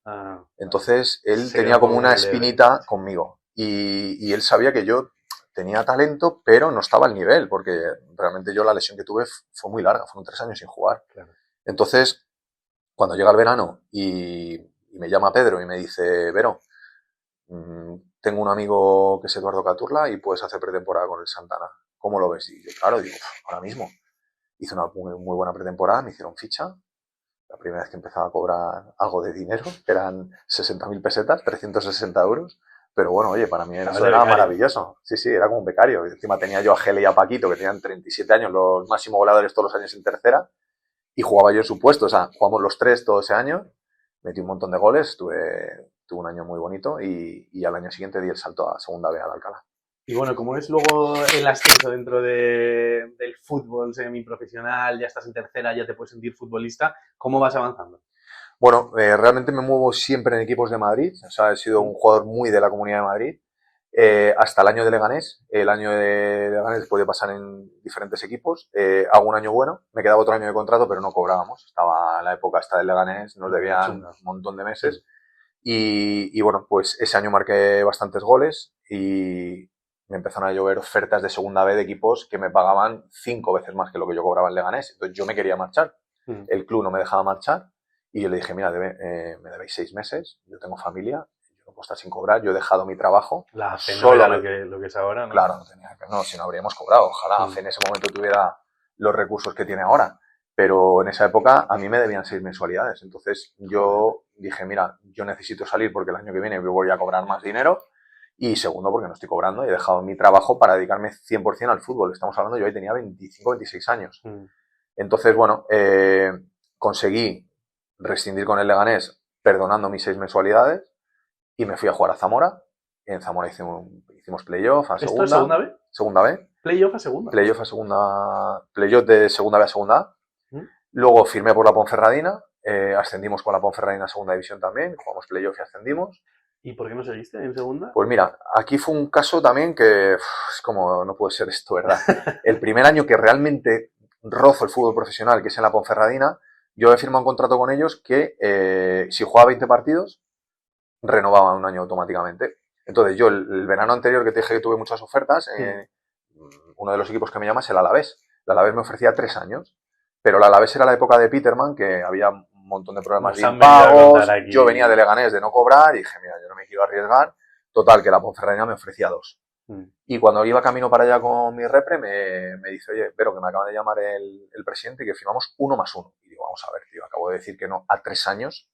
Entonces, él tenía como una espinita conmigo. Y él sabía que yo tenía talento, pero no estaba al nivel, porque realmente yo la lesión que tuve fue muy larga, fueron 3 años sin jugar. Claro. Entonces, cuando llega el verano y me llama Pedro y me dice, Vero, tengo un amigo que es Eduardo Caturla y puedes hacer pretemporada con el Santana. ¿Cómo lo ves? Y yo, claro, digo, ahora mismo. Hice una muy buena pretemporada, me hicieron ficha. La primera vez que empezaba a cobrar algo de dinero, que eran 60.000 pesetas, 360 euros. Pero bueno, oye, para mí eso era maravilloso. Sí, era como un becario. Y encima tenía yo a Gele y a Paquito, que tenían 37 años, los máximos goleadores todos los años en tercera. Y jugaba yo en su puesto. O sea, jugamos los 3 todo ese año. Metí un montón de goles, tuve un año muy bonito y al año siguiente di el salto a segunda B al Alcalá. Y bueno, ¿cómo es luego el ascenso dentro del fútbol semiprofesional? Ya estás en tercera, ya te puedes sentir futbolista. ¿Cómo vas avanzando? Bueno, realmente me muevo siempre en equipos de Madrid. O sea, he sido un jugador muy de la Comunidad de Madrid. Hasta el año de Leganés. El año de Leganés puede pasar en diferentes equipos. Hago un año bueno. Me quedaba otro año de contrato, pero no cobrábamos. Estaba en la época esta del Leganés. Nos debían un montón de meses. Y bueno, pues ese año marqué bastantes goles y me empezaron a llover ofertas de segunda B de equipos que me pagaban 5 veces más que lo que yo cobraba en Leganés. Entonces yo me quería marchar. El club no me dejaba marchar y yo le dije, mira, me debéis 6 meses, yo tengo familia, yo no puedo estar sin cobrar, yo he dejado mi trabajo. La fe no era lo que es ahora, ¿no? Claro, si no habríamos cobrado. Ojalá en ese momento tuviera los recursos que tiene ahora. Pero en esa época a mí me debían 6 mensualidades. Entonces yo dije, mira, yo necesito salir porque el año que viene voy a cobrar más dinero. Y segundo, porque no estoy cobrando y he dejado mi trabajo para dedicarme 100% al fútbol. Estamos hablando, yo ahí tenía 25, 26 años. Entonces, bueno, conseguí rescindir con el Leganés perdonando mis 6 mensualidades y me fui a jugar a Zamora. En Zamora hicimos playoff a segunda. ¿Esto es segunda B? Segunda B. ¿Playoff a segunda? Playoff a segunda. Playoff de segunda B a segunda A. Luego firmé por la Ponferradina. Ascendimos con la Ponferradina a segunda división también. Jugamos playoff y ascendimos. ¿Y por qué no seguiste en segunda? Pues mira, aquí fue un caso también que es como, no puede ser esto, ¿verdad? El primer año que realmente rozo el fútbol profesional, que es en la Ponferradina, yo he firmado un contrato con ellos que si jugaba 20 partidos, renovaba un año automáticamente. Entonces yo el verano anterior que te dije que tuve muchas ofertas, uno de los equipos que me llama es el Alavés. El Alavés me ofrecía 3 años, pero el Alavés era la época de Peterman, que había un montón de problemas de impagos. Yo venía de Leganés de no cobrar y dije, mira, yo no me quiero arriesgar. Total, que la Ponferradina me ofrecía 2. Y cuando iba camino para allá con mi repre, me dice, oye, pero que me acaba de llamar el presidente y que firmamos 1+1. Y digo, vamos a ver, tío, acabo de decir que no a 3 años.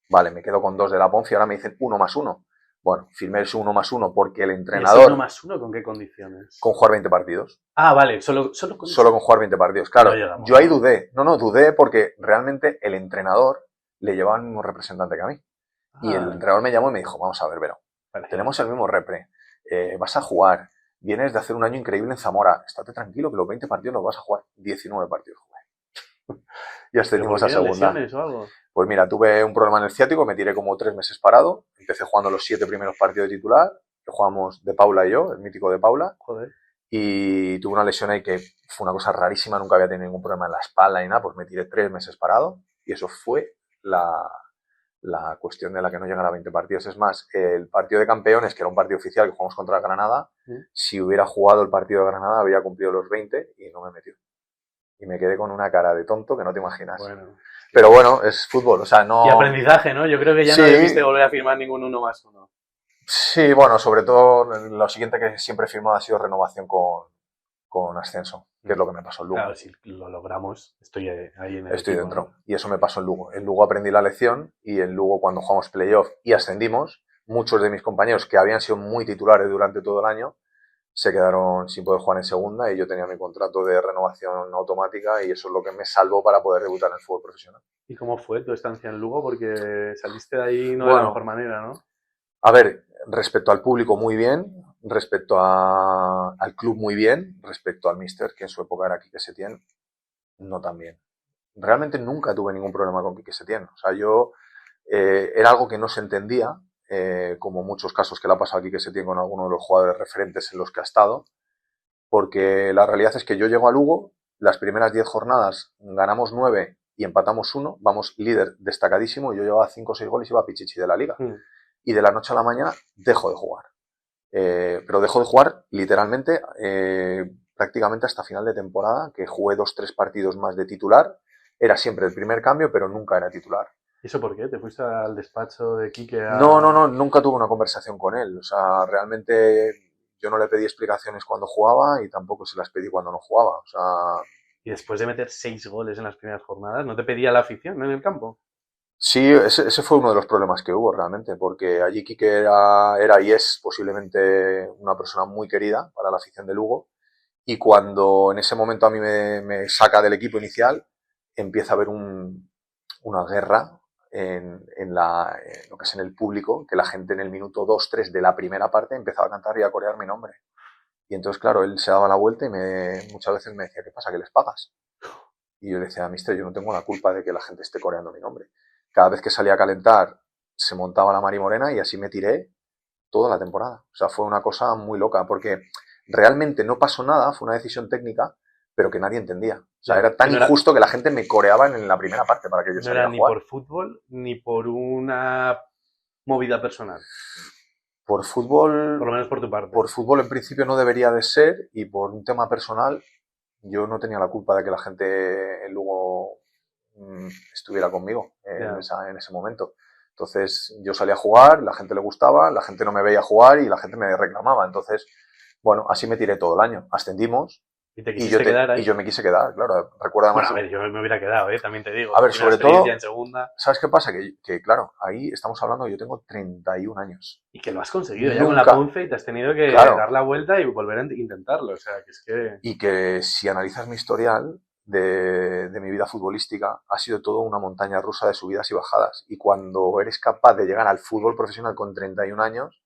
Vale, me quedo con 2 de la Ponce y ahora me dicen 1+1. Bueno, firmé ese 1+1 porque el entrenador... ¿Y ese 1+1 con qué condiciones? Con jugar 20 partidos. Ah, vale, solo con jugar 20 partidos. Claro, yo ahí dudé. No, dudé porque realmente el entrenador le llevaba el mismo representante que a mí. Y el entrenador me llamó y me dijo, vamos a ver, Vero, tenemos el mismo repre, vas a jugar, vienes de hacer un año increíble en Zamora, estate tranquilo que los 20 partidos los vas a jugar. 19 partidos jugué. Y ascendimos a segunda. ¿Lesiones o algo? Pues mira, tuve un problema en el ciático, me tiré como 3 meses parado, empecé jugando los 7 primeros partidos de titular, que jugamos de Paula y yo, el mítico de Paula. Joder. Y tuve una lesión ahí que fue una cosa rarísima, nunca había tenido ningún problema en la espalda ni nada, pues me tiré 3 meses parado y eso fue la cuestión de la que no llegara a 20 partidos. Es más, el partido de campeones, que era un partido oficial que jugamos contra Granada, si hubiera jugado el partido de Granada habría cumplido los 20 y no me metió. Y me quedé con una cara de tonto que no te imaginas. Bueno. Pero bueno, es fútbol, o sea, no... Y aprendizaje, ¿no? Yo creo que ya no debiste volver a firmar ningún 1+1. Sí, bueno, sobre todo lo siguiente que siempre he firmado ha sido renovación con ascenso, que es lo que me pasó en Lugo. Claro, si lo logramos, estoy ahí en el Estoy equipo, dentro. ¿no? Y eso me pasó en Lugo. En Lugo aprendí la lección y en Lugo cuando jugamos playoff y ascendimos, muchos de mis compañeros que habían sido muy titulares durante todo el año, se quedaron sin poder jugar en segunda y yo tenía mi contrato de renovación automática y eso es lo que me salvó para poder debutar en el fútbol profesional. ¿Y cómo fue tu estancia en Lugo? Porque saliste de ahí no de la Bueno, mejor manera, ¿no? a ver, respecto al público muy bien, respecto al club muy bien, respecto al míster, que en su época era Quique Setién, no tan bien. Realmente nunca tuve ningún problema con Quique Setién. O sea, era algo que no se entendía, como muchos casos que le ha pasado a Quique Setién con alguno de los jugadores referentes en los que ha estado, porque la realidad es que yo llego a Lugo, las primeras 10 jornadas ganamos 9 y empatamos 1, vamos líder destacadísimo, y yo llevaba 5 o 6 goles y iba a pichichi de la liga. Y de la noche a la mañana dejo de jugar. Pero dejo de jugar literalmente prácticamente hasta final de temporada, que jugué 2-3 partidos más de titular. Era siempre el primer cambio, pero nunca era titular. ¿Y eso por qué? ¿Te fuiste al despacho de Quique a...? No, nunca tuve una conversación con él. O sea, realmente yo no le pedí explicaciones cuando jugaba y tampoco se las pedí cuando no jugaba. O sea... Y después de meter 6 goles en las primeras jornadas, ¿no te pedía la afición en el campo? Sí, ese fue uno de los problemas que hubo realmente, porque allí Quique era y es posiblemente una persona muy querida para la afición de Lugo, y cuando en ese momento a mí me saca del equipo inicial, empieza a haber una guerra en lo que es en el público, que la gente en el minuto 2-3 de la primera parte empezaba a cantar y a corear mi nombre. Y entonces, claro, él se daba la vuelta y muchas veces me decía, ¿qué pasa? ¿Que les pagas? Y yo le decía, mister, yo no tengo la culpa de que la gente esté coreando mi nombre. Cada vez que salía a calentar, se montaba la Mari Morena y así me tiré toda la temporada. O sea, fue una cosa muy loca, porque realmente no pasó nada, fue una decisión técnica, pero que nadie entendía. O sea, era tan injusto que la gente me coreaba en la primera parte para que yo saliera a jugar. No era ni por fútbol ni por una movida personal. Por fútbol... Por lo menos por tu parte. Por fútbol en principio no debería de ser, y por un tema personal yo no tenía la culpa de que la gente luego estuviera conmigo en ese momento. Entonces yo salía a jugar, la gente le gustaba, la gente no me veía jugar y la gente me reclamaba. Entonces, bueno, así me tiré todo el año. Ascendimos. ¿Y te quisiste quedar ahí? Y yo me quise quedar, claro. Recuerda más. Bueno, a ver, yo me hubiera quedado, también te digo. A ver, sobre todo, en segunda. ¿Sabes qué pasa? Que claro, ahí estamos hablando, yo tengo 31 años. Y que lo has conseguido ya con la Ponce y te has tenido que dar la vuelta y volver a intentarlo. O sea, que es que... Y que si analizas mi historial de mi vida futbolística, ha sido todo una montaña rusa de subidas y bajadas. Y cuando eres capaz de llegar al fútbol profesional con 31 años,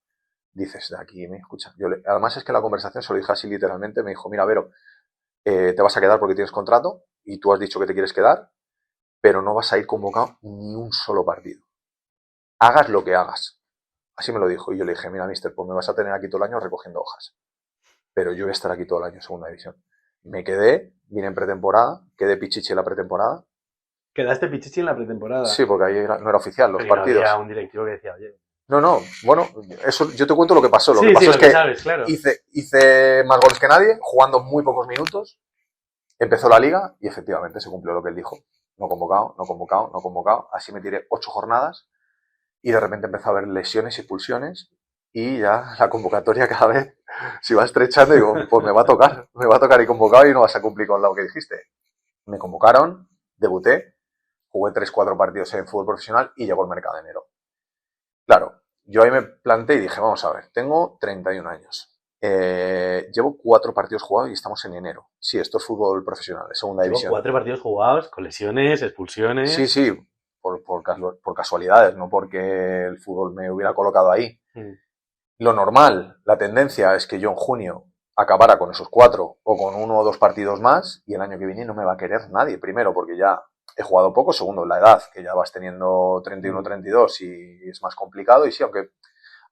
dices, de aquí me escucha. Además es que la conversación se lo dije así literalmente, me dijo, mira, Vero, te vas a quedar porque tienes contrato y tú has dicho que te quieres quedar, pero no vas a ir convocado ni un solo partido. Hagas lo que hagas. Así me lo dijo. Y yo le dije, mira, mister, pues me vas a tener aquí todo el año recogiendo hojas. Pero yo voy a estar aquí todo el año en segunda división. Me quedé, vine en pretemporada, quedé pichichi en la pretemporada. ¿Quedaste pichichi en la pretemporada? Sí, porque ahí no era oficial los partidos. No había un directivo que decía, oye... No, bueno, eso yo te cuento lo que pasó. Lo que pasó es que sabes, claro. hice más goles que nadie, jugando muy pocos minutos. Empezó la liga y efectivamente se cumplió lo que él dijo. No convocado. Así me tiré 8 jornadas y de repente empezó a haber lesiones y expulsiones y ya la convocatoria cada vez se iba estrechando y digo, pues me va a tocar y convocado y no vas a cumplir con lo que dijiste. Me convocaron, debuté, jugué 3-4 partidos en fútbol profesional y llegó el mercado de enero. Claro, yo ahí me planteé y dije, vamos a ver, tengo 31 años. Llevo 4 partidos jugados y estamos en enero. Sí, esto es fútbol profesional, de segunda división. 4 partidos jugados, con lesiones, expulsiones... Sí, por casualidades, no porque el fútbol me hubiera colocado ahí. Lo normal, la tendencia es que yo en junio acabara con esos 4 o con 1 o 2 partidos más y el año que viene no me va a querer nadie. Primero, porque ya he jugado poco. Segundo, la edad, que ya vas teniendo 31, 32 y es más complicado. Y sí,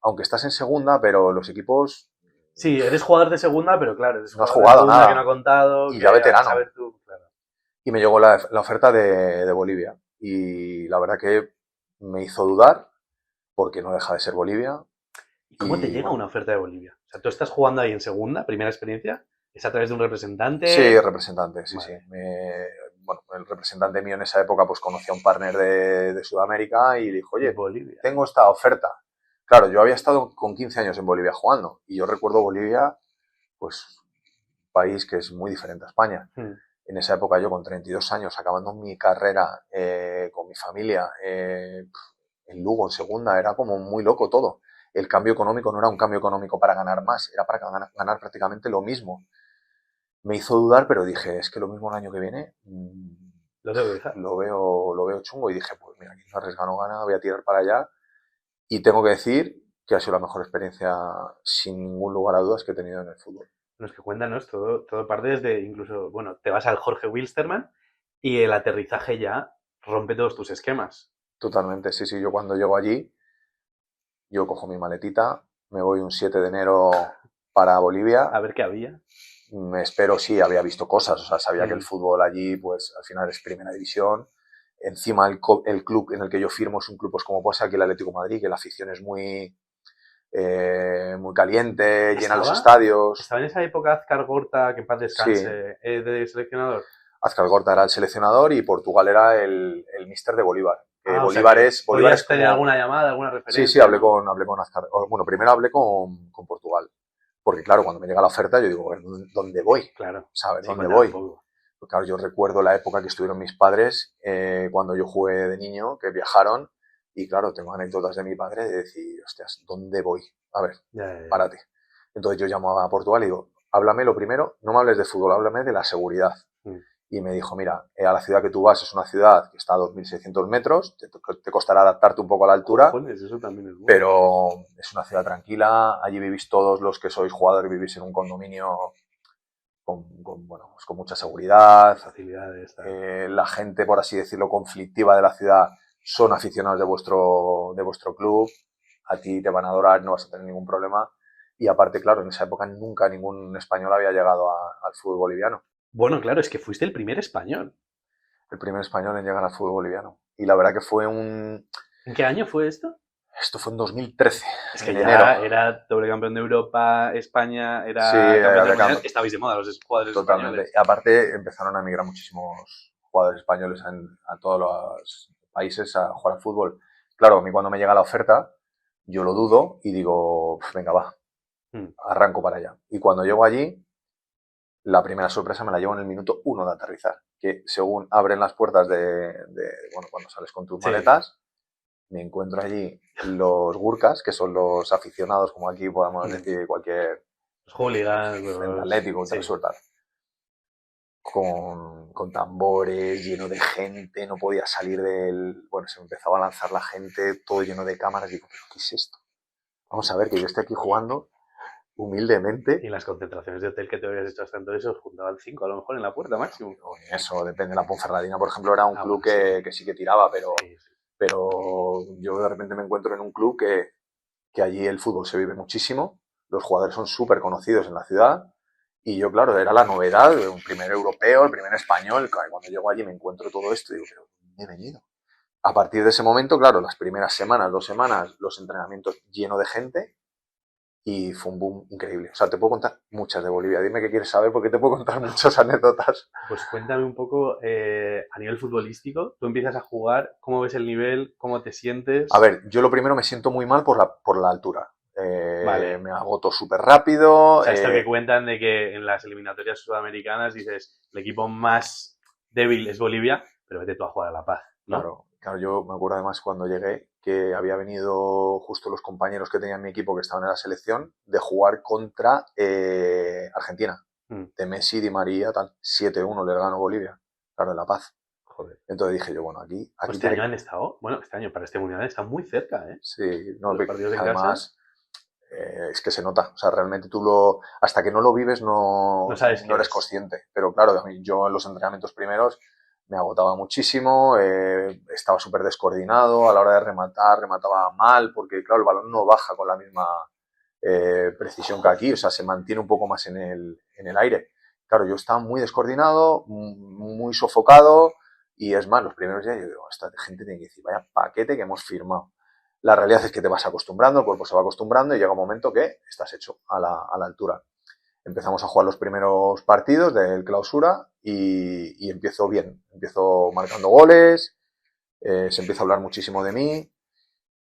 aunque estás en segunda, pero los equipos... Sí, eres jugador de segunda, pero claro, eres no has jugado de nada. Que no ha contado. Y ya veterano. Tú, claro. Y me llegó la oferta de Bolivia. Y la verdad que me hizo dudar, porque no deja de ser Bolivia. ¿Y cómo te llega una oferta de Bolivia? O sea, tú estás jugando ahí en segunda, primera experiencia, ¿es a través de un representante? Sí, representante, sí, vale. sí. Bueno, el representante mío en esa época pues conocía a un partner de Sudamérica y le dijo, oye, Bolivia. Tengo esta oferta. Claro, yo había estado con 15 años en Bolivia jugando y yo recuerdo Bolivia, pues, un país que es muy diferente a España. En esa época yo con 32 años, acabando mi carrera con mi familia, en Lugo, en segunda, era como muy loco todo. el cambio económico no era un cambio económico para ganar más, era para ganar prácticamente lo mismo. Me hizo dudar, pero dije, es que lo mismo el año que viene Lo tengo que dejar. lo veo chungo y dije, pues mira, aquí no arriesga no gana, voy a tirar para allá. Y tengo que decir que ha sido la mejor experiencia, sin ningún lugar a dudas, que he tenido en el fútbol. Bueno, es que cuéntanos, todo parte desde incluso, bueno, te vas al Jorge Wilstermann y el aterrizaje ya rompe todos tus esquemas. Totalmente, sí, sí, yo cuando llego allí, yo cojo mi maletita, me voy un 7 de enero para Bolivia. A ver qué había. Me espero, sí, había visto cosas, o sea, sabía que el fútbol allí, pues al final es primera división. Encima el club en el que yo firmo es un club, pues como puede ser aquí el Atlético de Madrid, que la afición es muy caliente, llena los estadios. ¿Estaba en esa época Azcar Gorta, que en paz descanse, Sí. de seleccionador? Azcar Gorta era el seleccionador y Portugal era el míster de Bolívar. Bolívar o sea es, ¿podías tener alguna llamada, alguna referencia? Sí, sí, hablé con Azcar. Bueno, primero hablé con Portugal. Porque claro, cuando me llega la oferta, yo digo, ¿dónde voy? Claro. ¿Sabes? Sí, ¿Dónde voy? Pues claro, yo recuerdo la época que estuvieron mis padres cuando yo jugué de niño, que viajaron, y claro, tengo anécdotas de mi padre de decir, hostias, ¿dónde voy? A ver, párate. Entonces yo llamaba a Portugal y digo, háblame lo primero, no me hables de fútbol, háblame de la seguridad. Y me dijo, mira, a la ciudad que tú vas es una ciudad que está a 2.600 metros, te costará adaptarte un poco a la altura, eso también es bueno. Pero es una ciudad tranquila, allí vivís todos los que sois jugadores, vivís en un condominio bueno, pues con mucha seguridad, facilidades. La gente, por así decirlo, conflictiva de la ciudad son aficionados de vuestro club, a ti te van a adorar, no vas a tener ningún problema. Y aparte, claro, en esa época nunca ningún español había llegado al fútbol boliviano. Bueno, claro, es que fuiste el primer español. El primer español en llegar al fútbol boliviano. Y la verdad que fue un... ¿En qué año fue esto? Esto fue en 2013. Es que ya era doble campeón de Europa, España, era campeón de estabais de moda los jugadores totalmente españoles. Y aparte empezaron a emigrar muchísimos jugadores españoles a todos los países a jugar al fútbol. Claro, a mí cuando me llega la oferta, yo lo dudo y digo, venga, va, arranco para allá. Y cuando llego allí, la primera sorpresa me la llevo en el minuto 1 de aterrizar, que según abren las puertas bueno, cuando sales con tus maletas, me encuentro allí los gurkas, que son los aficionados, como aquí podemos decir cualquier... Los hooligans, el Atlético, tal. Con tambores, lleno de gente, no podía salir Bueno, se me empezaba a lanzar la gente, todo lleno de cámaras, digo, ¿pero qué es esto? Vamos a ver, que yo estoy aquí jugando humildemente. Y las concentraciones de hotel que te habías hecho hasta entonces os juntaban 5 a lo mejor en la puerta máximo. Eso depende. La Ponferradina, por ejemplo, era un club que sí que tiraba, pero yo de repente me encuentro en un club que allí el fútbol se vive muchísimo, los jugadores son súper conocidos en la ciudad, y yo, claro, era la novedad, un primer europeo, el primer español. Cuando llego allí me encuentro todo esto y digo, ¿pero dónde he venido? A partir de ese momento, claro, las primeras semanas, 2 semanas, los entrenamientos lleno de gente, y fue un boom increíble. O sea, te puedo contar muchas de Bolivia. Dime qué quieres saber porque te puedo contar muchas anécdotas. Pues cuéntame un poco, a nivel futbolístico, tú empiezas a jugar, ¿cómo ves el nivel? ¿Cómo te sientes? A ver, yo lo primero me siento muy mal por la altura. Vale. Me agoto súper rápido. O sea, esto que cuentan de que en las eliminatorias sudamericanas dices, el equipo más débil es Bolivia, pero vete tú a jugar a La Paz, ¿no? Claro, yo me acuerdo además cuando llegué que había venido justo los compañeros que tenían mi equipo que estaban en la selección de jugar contra Argentina. De Messi, Di María, tal. 7-1 le ganó Bolivia. Claro, en La Paz. Joder. Entonces dije yo, bueno, aquí este año han estado, bueno, este año para este mundial está muy cerca, ¿eh? Sí, no, los partidos en además es que se nota, o sea, realmente hasta que no lo vives no eres consciente. Pero claro, yo en los entrenamientos primeros me agotaba muchísimo, estaba súper descoordinado, a la hora de remataba mal, porque claro, el balón no baja con la misma precisión que aquí, o sea, se mantiene un poco más en el aire. Claro, yo estaba muy descoordinado, muy sofocado, y es más, los primeros días yo digo, esta gente tiene que decir, vaya paquete que hemos firmado. La realidad es que te vas acostumbrando, el cuerpo se va acostumbrando y llega un momento que estás hecho a la altura. Empezamos a jugar los primeros partidos del clausura y empiezo bien. Empiezo marcando goles, se empieza a hablar muchísimo de mí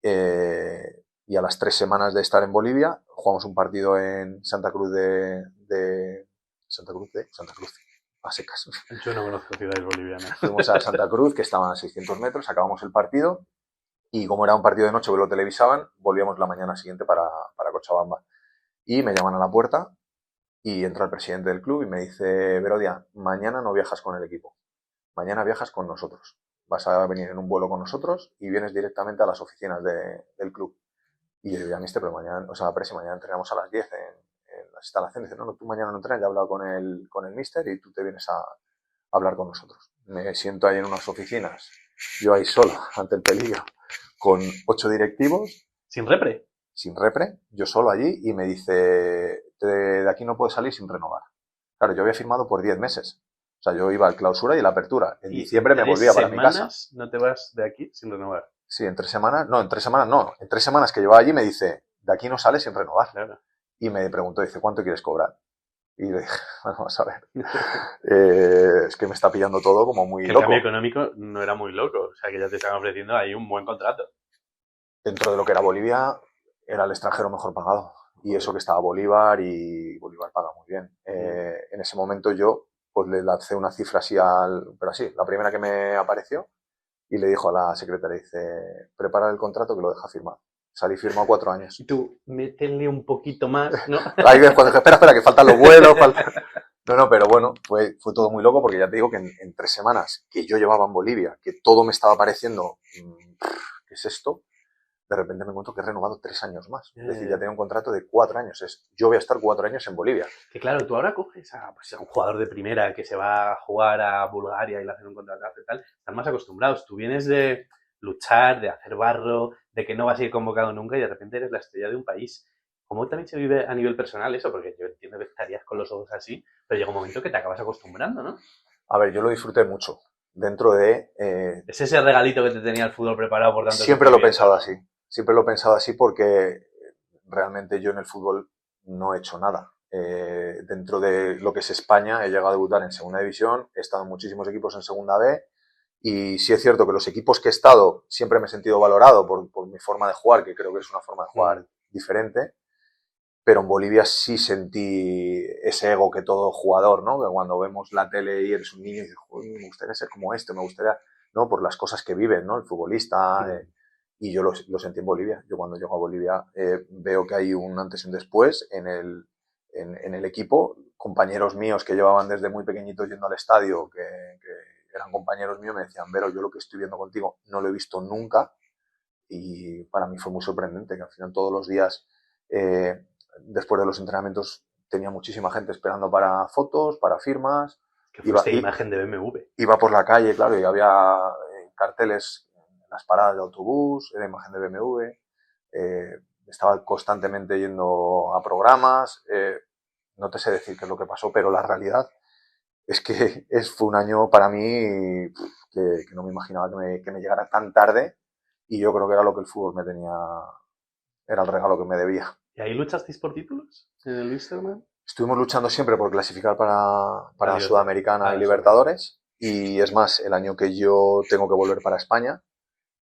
y a las 3 semanas de estar en Bolivia jugamos un partido en Santa Cruz Santa Cruz, a secas. Yo no conozco ciudades bolivianas. Fuimos a Santa Cruz, que estaban a 600 metros, acabamos el partido Y como era un partido de noche que lo televisaban, volvíamos la mañana siguiente para Cochabamba. Y me llaman a la puerta y entra el presidente del club y me dice, Verodia, mañana no viajas con el equipo, mañana viajas con nosotros. Vas a venir en un vuelo con nosotros y vienes directamente a las oficinas del club. Y yo digo, ya, mister, pero mañana, o sea, presi, mañana entrenamos a las 10 en las instalaciones. Dice, no, no, tú mañana no entrenas, ya he hablado con el mister y tú te vienes a hablar con nosotros. Me siento ahí en unas oficinas, yo ahí solo, ante el peligro, con 8 directivos. ¿Sin repre? Sin repre, yo solo allí, y me dice, de aquí no puedes salir sin renovar. Claro, yo había firmado por 10 meses. O sea, yo iba al clausura y a la apertura. En diciembre me volvía para mi casa. ¿No te vas de aquí sin renovar? Sí, en 3 semanas, no, en 3 semanas no. En 3 semanas que llevaba allí me dice, de aquí no sales sin renovar. Claro. Y me preguntó, dice, ¿cuánto quieres cobrar? Y le dije, bueno, vamos a ver. Es que me está pillando todo como muy que loco. El cambio económico no era muy loco. O sea, que ya te estaban ofreciendo ahí un buen contrato. Dentro de lo que era Bolivia, era el extranjero mejor pagado. Y eso que estaba Bolívar, y Bolívar paga muy bien. En ese momento yo pues le lancé una cifra así pero así, la primera que me apareció, y le dijo a la secretaria, dice, prepara el contrato que lo deja firmado. Salí firmado 4 años. Y tú, métele un poquito más, ¿no? Ahí ves, cuando dije, espera, que faltan los vuelos, No, pero bueno, fue todo muy loco, porque ya te digo que en 3 semanas que yo llevaba en Bolivia, que todo me estaba pareciendo, ¿qué es esto? De repente me encuentro que he renovado 3 años más. Es decir, ya tenía un contrato de 4 años. Yo voy a estar 4 años en Bolivia. Que claro, tú ahora coges pues, a un jugador de primera que se va a jugar a Bulgaria y le hacen un contratazo y tal, están más acostumbrados. Tú vienes de luchar, de hacer barro, de que no vas a ir convocado nunca y de repente eres la estrella de un país. ¿Cómo también se vive a nivel personal eso? Porque yo entiendo que estarías con los ojos así, pero llega un momento que te acabas acostumbrando, ¿no? A ver, yo lo disfruté mucho. Dentro de... Es ese regalito que te tenía el fútbol preparado por tanto. Siempre lo he pensado así. Siempre lo he pensado así porque realmente yo en el fútbol no he hecho nada. Dentro de lo que es España, he llegado a debutar en segunda división, he estado en muchísimos equipos en segunda B, y sí es cierto que los equipos que he estado siempre me he sentido valorado por mi forma de jugar, que creo que es una forma de jugar diferente, pero en Bolivia sí sentí ese ego que todo jugador, ¿no? Que cuando vemos la tele y eres un niño y dices, me gustaría ser como este, me gustaría, ¿no? Por las cosas que viven, ¿no? El futbolista. Y yo lo sentí en Bolivia. Yo cuando llego a Bolivia veo que hay un antes y un después en el equipo. Compañeros míos que llevaban desde muy pequeñitos yendo al estadio, que eran compañeros míos, me decían, Vero, yo lo que estoy viendo contigo no lo he visto nunca. Y para mí fue muy sorprendente que al final todos los días, después de los entrenamientos, tenía muchísima gente esperando para fotos, para firmas. Que fuiste imagen de BMW. Iba por la calle, claro, y había carteles en las paradas de autobús, era imagen de BMW. Estaba constantemente yendo a programas. No te sé decir qué es lo que pasó, pero la realidad es que fue un año para mí que no me imaginaba que me llegara tan tarde, y yo creo que era lo que el fútbol me tenía, era el regalo que me debía. ¿Y ahí luchasteis por títulos en el Wisterman? Estuvimos luchando siempre por clasificar para Sudamericana y Libertadores, y es más, el año que yo tengo que volver para España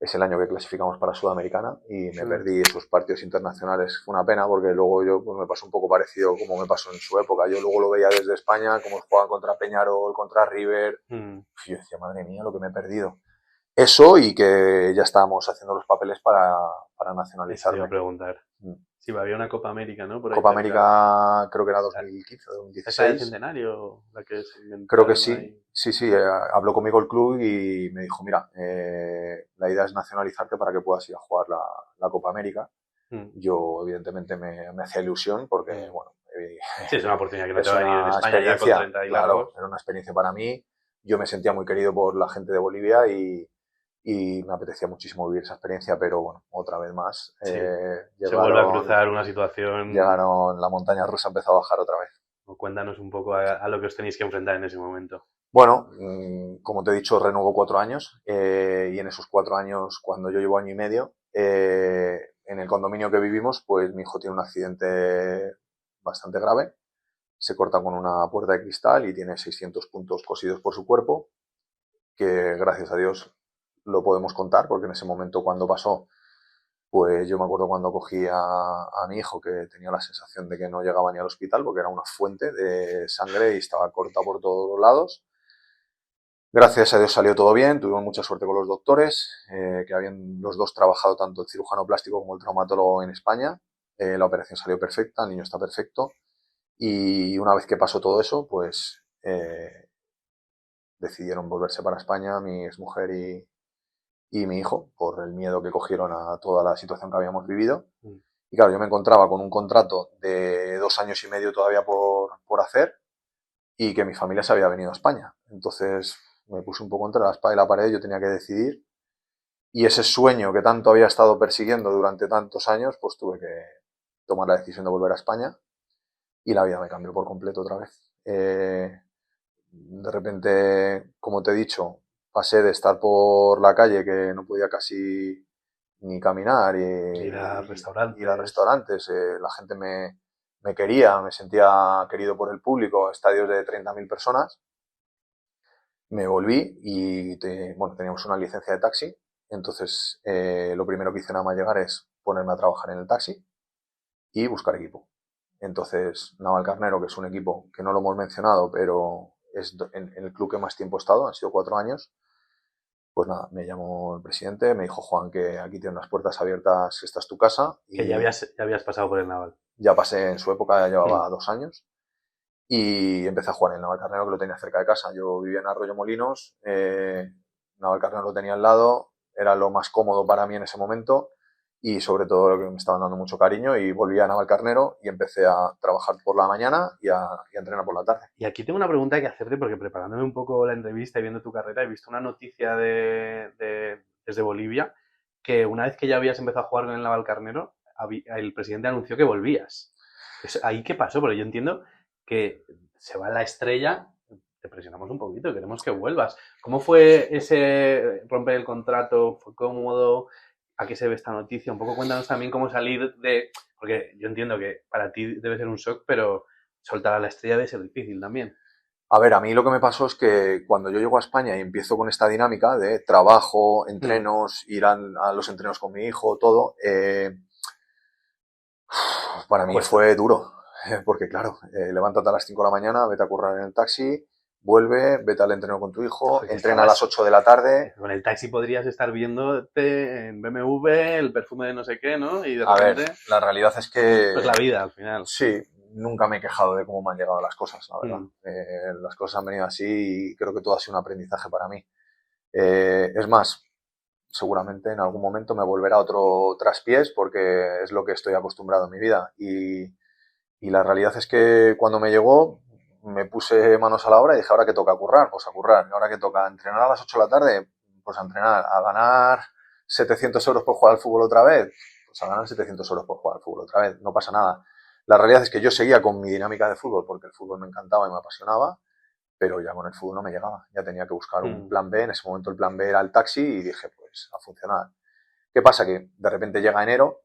es el año que clasificamos para Sudamericana, y me perdí esos partidos internacionales. Fue una pena, porque luego yo pues me pasó un poco parecido como me pasó en su época. Yo luego lo veía desde España, como jugaban contra Peñarol, contra River. Yo decía, madre mía, lo que me he perdido. Eso, y que ya estábamos haciendo los papeles para nacionalizarme. Te iba a preguntar. Sí, había una Copa América, ¿no? Por ahí Copa América, creo que era 2015 o 2016. ¿Esa del centenario? La que creo que sí. Ahí. Sí. Habló conmigo el club y me dijo, mira, la idea es nacionalizarte para que puedas ir a jugar la Copa América. Yo, evidentemente, me hacía ilusión porque, bueno... sí, es una oportunidad que no te va a venir en España ya con 30 y claro, largos. Era una experiencia para mí. Yo me sentía muy querido por la gente de Bolivia y me apetecía muchísimo vivir esa experiencia, pero bueno, otra vez más. Se vuelve a cruzar una situación... Llegaron, la montaña rusa empezó a bajar otra vez. Cuéntanos un poco a lo que os tenéis que enfrentar en ese momento. Bueno, como te he dicho, renuevo 4 años, y en esos 4 años, cuando yo llevo año y medio, en el condominio que vivimos, pues mi hijo tiene un accidente bastante grave, se corta con una puerta de cristal y tiene 600 puntos cosidos por su cuerpo, que gracias a Dios lo podemos contar, porque en ese momento, cuando pasó, pues yo me acuerdo cuando cogí a mi hijo, que tenía la sensación de que no llegaba ni al hospital porque era una fuente de sangre y estaba corta por todos los lados. Gracias a Dios salió todo bien, tuvimos mucha suerte con los doctores, que habían los dos trabajado tanto el cirujano plástico como el traumatólogo en España. La operación salió perfecta, el niño está perfecto y una vez que pasó todo eso, pues decidieron volverse para España mi exmujer y mi hijo por el miedo que cogieron a toda la situación que habíamos vivido. Y claro, yo me encontraba con un contrato de 2 años y medio todavía por hacer y que mi familia se había venido a España. Entonces me puse un poco entre la espada y la pared, yo tenía que decidir. Y ese sueño que tanto había estado persiguiendo durante tantos años, pues tuve que tomar la decisión de volver a España y la vida me cambió por completo otra vez. De repente, como te he dicho, pasé de estar por la calle que no podía casi ni caminar Ir a restaurantes. ir a restaurantes. La gente me quería, me sentía querido por el público, estadios de 30.000 personas. Me volví y bueno, teníamos una licencia de taxi. Entonces, lo primero que hice nada más llegar es ponerme a trabajar en el taxi y buscar equipo. Entonces, Navalcarnero, que es un equipo que no lo hemos mencionado, pero es en el club que más tiempo he estado, han sido 4 años. Pues nada, me llamó el presidente, me dijo: Juan, que aquí tienes unas puertas abiertas, esta es tu casa. Que ya habías pasado por el Naval. Ya pasé en su época, ya llevaba 2 años. Y empecé a jugar en Navalcarnero, que lo tenía cerca de casa. Yo vivía en Arroyo Molinos, Navalcarnero lo tenía al lado, era lo más cómodo para mí en ese momento y sobre todo que me estaban dando mucho cariño y volví a Navalcarnero y empecé a trabajar por la mañana y a entrenar por la tarde. Y aquí tengo una pregunta que hacerte porque preparándome un poco la entrevista y viendo tu carrera he visto una noticia desde Bolivia que una vez que ya habías empezado a jugar con el Navalcarnero, el presidente anunció que volvías. ¿Ahí qué pasó? Porque yo entiendo que se va la estrella, te presionamos un poquito, queremos que vuelvas. ¿Cómo fue ese romper el contrato? ¿Fue cómodo? ¿A qué se ve esta noticia? Un poco cuéntanos también cómo salir de... Porque yo entiendo que para ti debe ser un shock, pero soltar a la estrella debe ser difícil también. A ver, a mí lo que me pasó es que cuando yo llego a España y empiezo con esta dinámica de trabajo, entrenos, ir a los entrenos con mi hijo, todo, para mí fue duro. Porque claro, levántate a las 5 de la mañana, vete a currar en el taxi, vuelve, vete al entreno con tu hijo, entrena a las 8 de la tarde. Con el taxi podrías estar viéndote en BMW, el perfume de no sé qué, ¿no? Y de repente... A ver, la realidad es que... Pues la vida, al final. Sí, nunca me he quejado de cómo me han llegado las cosas, la verdad. Las cosas han venido así y creo que todo ha sido un aprendizaje para mí. Es más, seguramente en algún momento me volverá otro traspiés porque es lo que estoy acostumbrado en mi vida. Y la realidad es que cuando me llegó me puse manos a la obra y dije: ahora que toca currar, pues a currar. Y ahora que toca entrenar a las 8 de la tarde, pues a entrenar. A ganar 700 euros por jugar al fútbol otra vez, pues a ganar 700 euros por jugar al fútbol otra vez. No pasa nada. La realidad es que yo seguía con mi dinámica de fútbol porque el fútbol me encantaba y me apasionaba, pero ya con el fútbol no me llegaba. Ya tenía que buscar un plan B. En ese momento el plan B era el taxi y dije: pues a funcionar. ¿Qué pasa? Que de repente llega enero,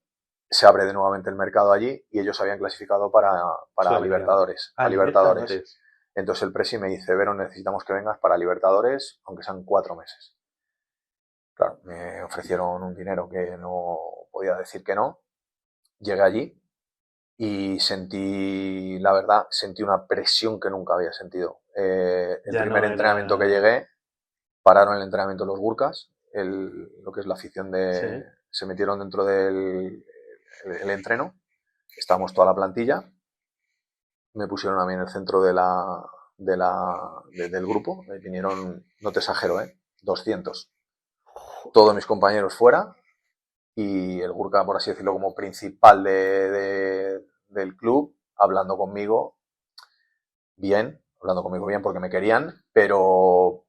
se abre de nuevamente el mercado allí y ellos habían clasificado para Libertadores. A Libertadores. Entonces el presi me dice: Vero, necesitamos que vengas para Libertadores, aunque sean 4 meses. Claro, me ofrecieron un dinero que no podía decir que no. Llegué allí y sentí, la verdad, sentí una presión que nunca había sentido. El primer entrenamiento que llegué, pararon el entrenamiento los Gurkas, lo que es la afición de... ¿Sí? Se metieron dentro del entreno, estábamos toda la plantilla, me pusieron a mí en el centro del grupo, me vinieron, no te exagero, 200. Todos mis compañeros fuera y el Gurka, por así decirlo, como principal del club, hablando conmigo bien porque me querían, pero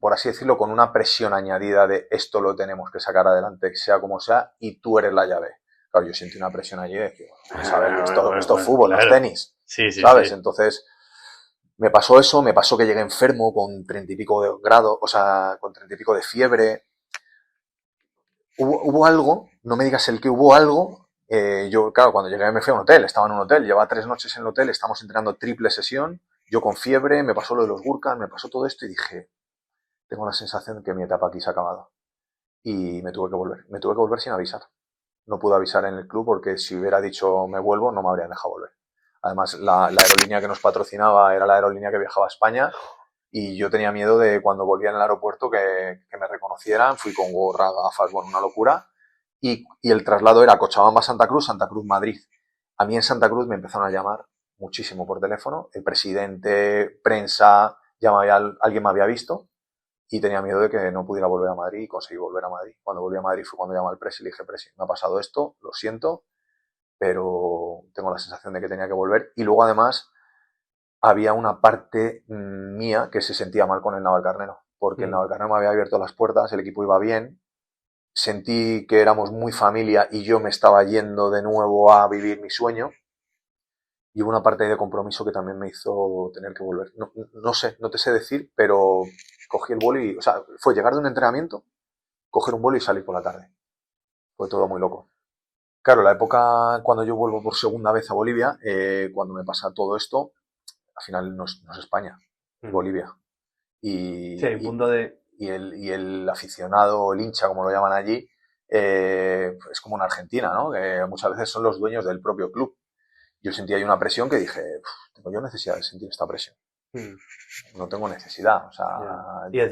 por así decirlo, con una presión añadida de esto lo tenemos que sacar adelante, sea como sea, y tú eres la llave. Claro, yo sentí una presión allí de que, esto es fútbol, no es tenis, ¿sabes? Sí. Entonces, me pasó eso, me pasó que llegué enfermo con 30 y pico de grados, o sea, con 30 y pico de fiebre. Hubo algo, no me digas el que hubo algo. Yo, claro, cuando llegué me fui a un hotel, estaba en un hotel, llevaba 3 noches en el hotel, estamos entrenando triple sesión, yo con fiebre, me pasó lo de los Gurkas, me pasó todo esto y dije: tengo la sensación de que mi etapa aquí se ha acabado. Y me tuve que volver sin avisar. No pude avisar en el club porque si hubiera dicho me vuelvo no me habrían dejado volver. Además, la aerolínea que nos patrocinaba era la aerolínea que viajaba a España y yo tenía miedo de cuando volvía en el aeropuerto que me reconocieran. Fui con gorra, gafas, bueno, una locura. Y el traslado era Cochabamba-Santa Cruz, Santa Cruz-Madrid. A mí en Santa Cruz me empezaron a llamar muchísimo por teléfono. El presidente, prensa, alguien me había visto y tenía miedo de que no pudiera volver a Madrid y conseguí volver a Madrid. Cuando volví a Madrid fue cuando llamé al presi y le dije, presi, me ha pasado esto, lo siento, pero tengo la sensación de que tenía que volver. Y luego además había una parte mía que se sentía mal con el Navalcarnero, porque el Navalcarnero me había abierto las puertas, el equipo iba bien, sentí que éramos muy familia y yo me estaba yendo de nuevo a vivir mi sueño. Y hubo una parte de compromiso que también me hizo tener que volver. No sé, no te sé decir, pero cogí el vuelo y, o sea, fue llegar de un entrenamiento, coger un vuelo y salir por la tarde. Fue todo muy loco. Claro, la época cuando yo vuelvo por segunda vez a Bolivia, cuando me pasa todo esto, al final no es España, es Bolivia. Sí, hay un punto de... Y el aficionado, el hincha, como lo llaman allí, es como en Argentina, ¿no? Que muchas veces son los dueños del propio club. Yo sentía ahí una presión que dije, tengo yo necesidad de sentir esta presión. No tengo necesidad, o sea,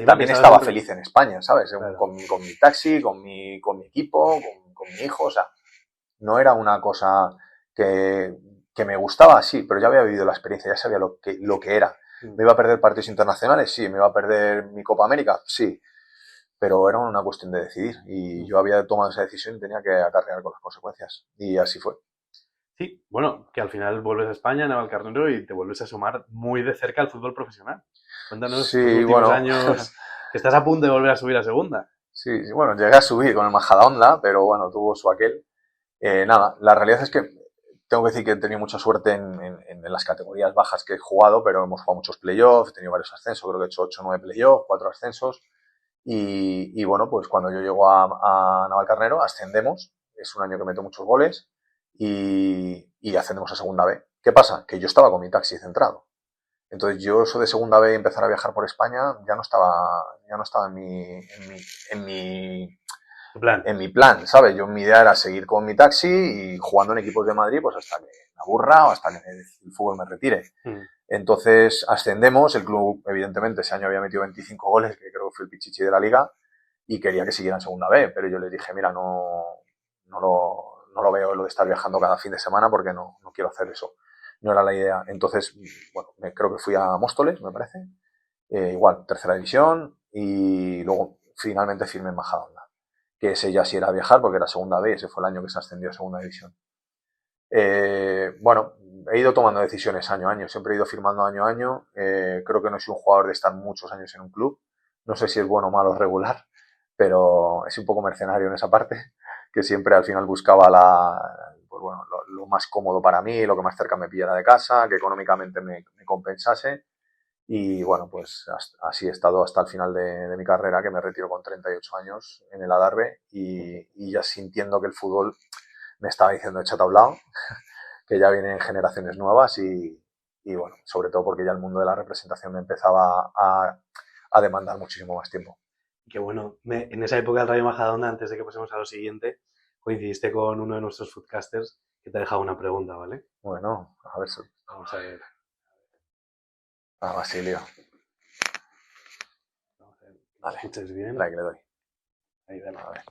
también estaba feliz en España, ¿sabes? Claro. Con mi taxi, con mi equipo, con mi hijo, o sea, no era una cosa que me gustaba, sí, pero ya había vivido la experiencia, ya sabía lo que era. ¿Me iba a perder partidos internacionales? Sí. ¿Me iba a perder mi Copa América? Sí. Pero era una cuestión de decidir y yo había tomado esa decisión y tenía que acarrear con las consecuencias. Y así fue. Sí, bueno, que al final vuelves a España, a Navalcarnero, y te vuelves a asomar muy de cerca al fútbol profesional. Cuéntanos sí, los últimos años que estás a punto de volver a subir a segunda. Sí, bueno, llegué a subir con el Majadahonda, pero bueno, tuvo su aquel. Nada, la realidad es que tengo que decir que he tenido mucha suerte en las categorías bajas que he jugado, pero hemos jugado muchos playoffs, he tenido varios ascensos, creo que he hecho 8 o 9 playoffs, 4 ascensos. Y bueno, pues cuando yo llego a Navalcarnero, ascendemos, es un año que meto muchos goles y ascendemos a segunda B. ¿Qué pasa? Que yo estaba con mi taxi centrado. Entonces yo eso de segunda B y empezar a viajar por España ya no estaba en mi plan, ¿sabes? Mi idea era seguir con mi taxi y jugando en equipos de Madrid pues hasta que me aburra o hasta que el fútbol me retire. Entonces ascendemos, el club evidentemente ese año había metido 25 goles, que creo que fue el pichichi de la liga, y quería que siguiera en segunda B, pero yo les dije, mira, no lo veo lo de estar viajando cada fin de semana porque no quiero hacer eso. No era la idea. Entonces, bueno, creo que fui a Móstoles, me parece. Igual, tercera división. Y luego finalmente firmé en Majadahonda. Que ese ya sí era viajar porque era segunda B. Ese fue el año que se ascendió a segunda división. Bueno, he ido tomando decisiones año a año. Siempre he ido firmando año a año. Creo que no soy un jugador de estar muchos años en un club. No sé si es bueno, malo o regular. Pero es un poco mercenario en esa parte. Que siempre al final buscaba pues bueno, lo más cómodo para mí, lo que más cerca me pillara de casa, que económicamente me compensase. Y bueno, pues así he estado hasta el final de mi carrera, que me retiro con 38 años en el Adarve y ya sintiendo que el fútbol me estaba diciendo échate a un lado, que ya vienen generaciones nuevas y bueno, sobre todo porque ya el mundo de la representación me empezaba a demandar muchísimo más tiempo. Que bueno, en esa época del Rayo Majadahonda, antes de que pasemos a lo siguiente, coincidiste con uno de nuestros foodcasters que te ha dejado una pregunta, ¿vale? Bueno, a ver. Vamos a ver. Basilio. Vamos a ver. ¿Lo escuchas bien? Dale, que le doy. Ahí, dale. A ver.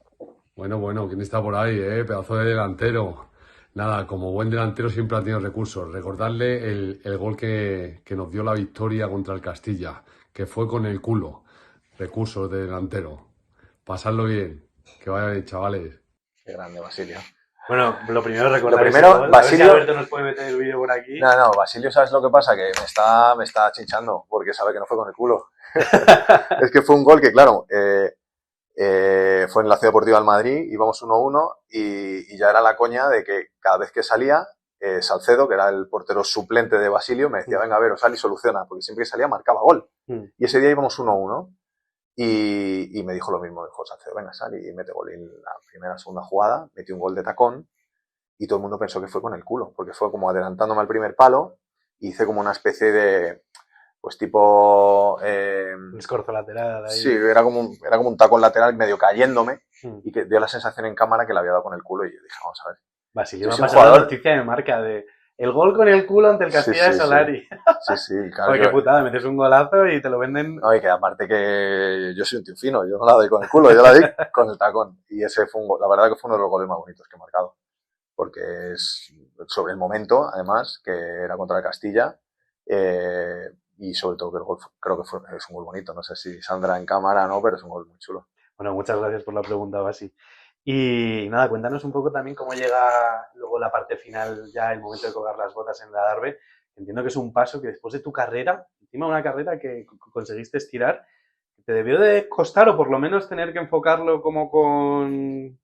Bueno, ¿quién está por ahí, pedazo de delantero? Nada, como buen delantero siempre ha tenido recursos. Recordarle el gol que nos dio la victoria contra el Castilla, que fue con el culo. Recursos de delantero. Pasadlo bien. Que vaya bien, chavales. Qué grande, Basilio. Bueno, lo primero recordar. Basilio. A ver si Alberto nos puede meter el vídeo por aquí. No, Basilio, ¿sabes lo que pasa? Que me está chinchando porque sabe que no fue con el culo. Es que fue un gol que, claro, fue en la Ciudad Deportiva del Madrid, íbamos 1-1 y ya era la coña de que cada vez que salía, Salcedo, que era el portero suplente de Basilio, me decía, venga, a ver, sal y soluciona, porque siempre que salía marcaba gol. Y ese día íbamos 1-1 y me dijo lo mismo, dijo Salcedo, venga, sal y mete gol. Y en la primera, segunda jugada, metió un gol de tacón y todo el mundo pensó que fue con el culo, porque fue como adelantándome al primer palo, hice como una especie de, pues tipo... un escorzo lateral ahí. Sí, era como un tacón lateral medio cayéndome y que dio la sensación en cámara que le había dado con el culo y yo dije, vamos a ver. Basilio, me ha pasado la noticia de Marca de El gol con el culo ante el Sí, Castilla de sí, Solari. sí, claro. Oye, qué putada, metes un golazo y te lo venden. No, y que aparte que yo soy un tío fino, yo no la doy con el culo, yo la doy con el tacón. Y ese fue la verdad que fue uno de los goles más bonitos que he marcado. Porque es sobre el momento, además, que era contra el Castilla. Y sobre todo que el gol creo que es un gol bonito. No sé si saldrá en cámara o no, pero es un gol muy chulo. Bueno, muchas gracias por la pregunta, Basi. Y nada, cuéntanos un poco también cómo llega luego la parte final, ya el momento de colgar las botas en la Adarve. Entiendo que es un paso que después de tu carrera, encima una carrera que conseguiste estirar, te debió de costar o por lo menos tener que enfocarlo como con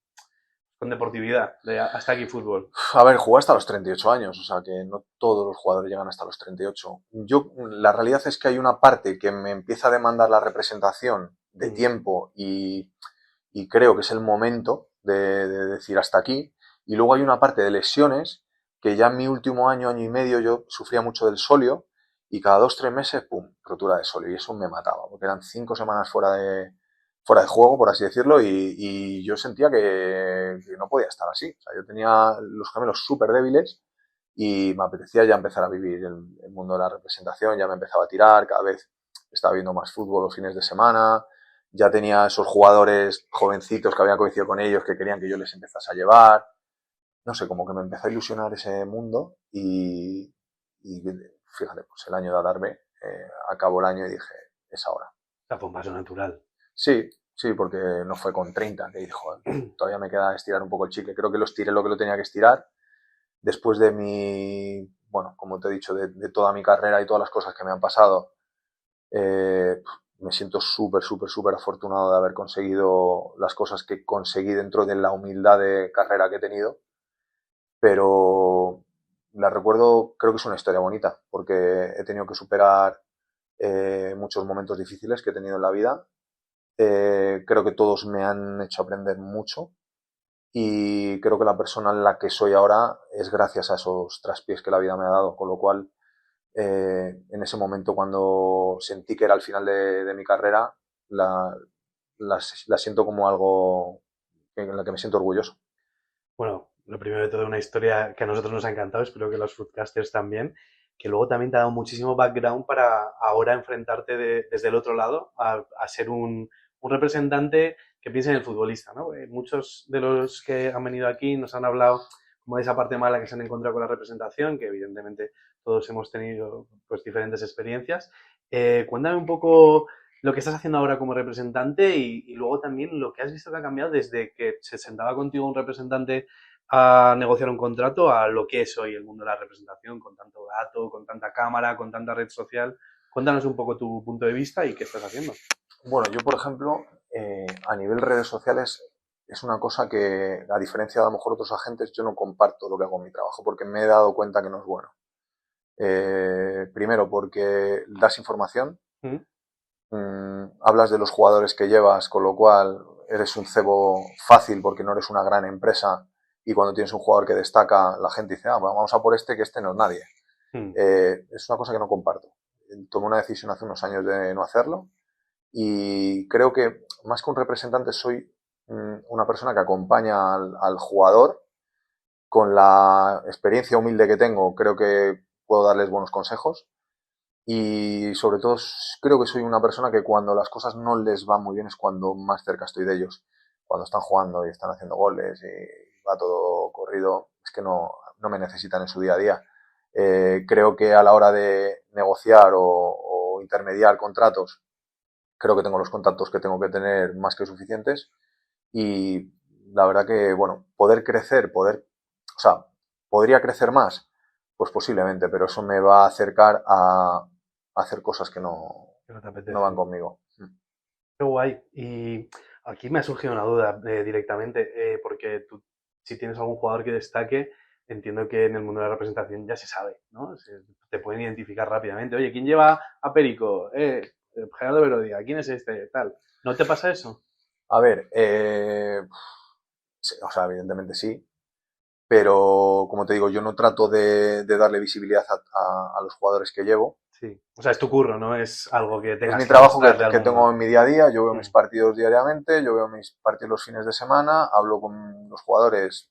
deportividad, de hasta aquí fútbol. A ver, jugué hasta los 38 años, o sea que no todos los jugadores llegan hasta los 38. La realidad es que hay una parte que me empieza a demandar la representación de tiempo y creo que es el momento de decir hasta aquí. Y luego hay una parte de lesiones que ya en mi último año, año y medio, yo sufría mucho del solio y cada 2-3 meses, pum, rotura de solio. Y eso me mataba, porque eran 5 semanas fuera de juego, por así decirlo, y yo sentía que no podía estar así. O sea, yo tenía los gemelos súper débiles y me apetecía ya empezar a vivir el mundo de la representación, ya me empezaba a tirar, cada vez estaba viendo más fútbol los fines de semana, ya tenía esos jugadores jovencitos que había coincidido con ellos que querían que yo les empezase a llevar. No sé, como que me empezó a ilusionar ese mundo y fíjate, pues el año de Adarve, acabó el año y dije, es ahora. O sea, fue un paso natural. Sí, porque no fue con 30, que dije, joder, todavía me queda estirar un poco el chicle. Creo que lo estiré lo que lo tenía que estirar. Después de bueno, como te he dicho, de toda mi carrera y todas las cosas que me han pasado, me siento súper afortunado de haber conseguido las cosas que conseguí dentro de la humildad de carrera que he tenido. Pero la recuerdo, creo que es una historia bonita, porque he tenido que superar muchos momentos difíciles que he tenido en la vida. Creo que todos me han hecho aprender mucho y creo que la persona en la que soy ahora es gracias a esos traspiés que la vida me ha dado, con lo cual en ese momento cuando sentí que era el final de mi carrera la siento como algo en la que me siento orgulloso. Bueno, lo primero de todo, una historia que a nosotros nos ha encantado, espero que los foodcasters también, que luego también te ha dado muchísimo background para ahora enfrentarte desde el otro lado a ser un representante que piense en el futbolista, ¿no? Muchos de los que han venido aquí nos han hablado como de esa parte mala que se han encontrado con la representación, que evidentemente todos hemos tenido pues diferentes experiencias. Cuéntame un poco lo que estás haciendo ahora como representante y luego también lo que has visto que ha cambiado desde que se sentaba contigo un representante a negociar un contrato a lo que es hoy el mundo de la representación, con tanto dato, con tanta cámara, con tanta red social. Cuéntanos un poco tu punto de vista y qué estás haciendo. Bueno, yo por ejemplo, a nivel redes sociales es una cosa que, a diferencia de a lo mejor otros agentes, yo no comparto lo que hago en mi trabajo porque me he dado cuenta que no es bueno. Primero porque das información, hablas de los jugadores que llevas, con lo cual eres un cebo fácil porque no eres una gran empresa y cuando tienes un jugador que destaca, la gente dice, vamos a por este, que este no es nadie. Es una cosa que no comparto. Tomé una decisión hace unos años de no hacerlo y creo que más que un representante soy una persona que acompaña al jugador con la experiencia humilde que tengo, creo que puedo darles buenos consejos y sobre todo creo que soy una persona que cuando las cosas no les van muy bien es cuando más cerca estoy de ellos. Cuando están jugando y están haciendo goles y va todo corrido, es que no me necesitan en su día a día. Creo que a la hora de negociar o intermediar contratos, creo que tengo los contactos que tengo que tener más que suficientes y la verdad que, bueno, poder crecer, o sea, podría crecer más, pues posiblemente, pero eso me va a acercar a hacer cosas que no van conmigo. Qué guay. Y aquí me ha surgido una duda directamente, porque tú, si tienes algún jugador que destaque, entiendo que en el mundo de la representación ya se sabe, ¿no? Te pueden identificar rápidamente. Oye, ¿quién lleva a Perico? Gerardo Verodia, ¿quién es este? Tal. ¿No te pasa eso? A ver, sí, o sea, evidentemente sí, pero como te digo, yo no trato de darle visibilidad a los jugadores que llevo. Sí. O sea, es tu curro, no es algo que tengas es mi trabajo mostrarle que al tengo mundo. en mi día a día. Yo veo mis partidos diariamente, yo veo mis partidos los fines de semana, hablo con los jugadores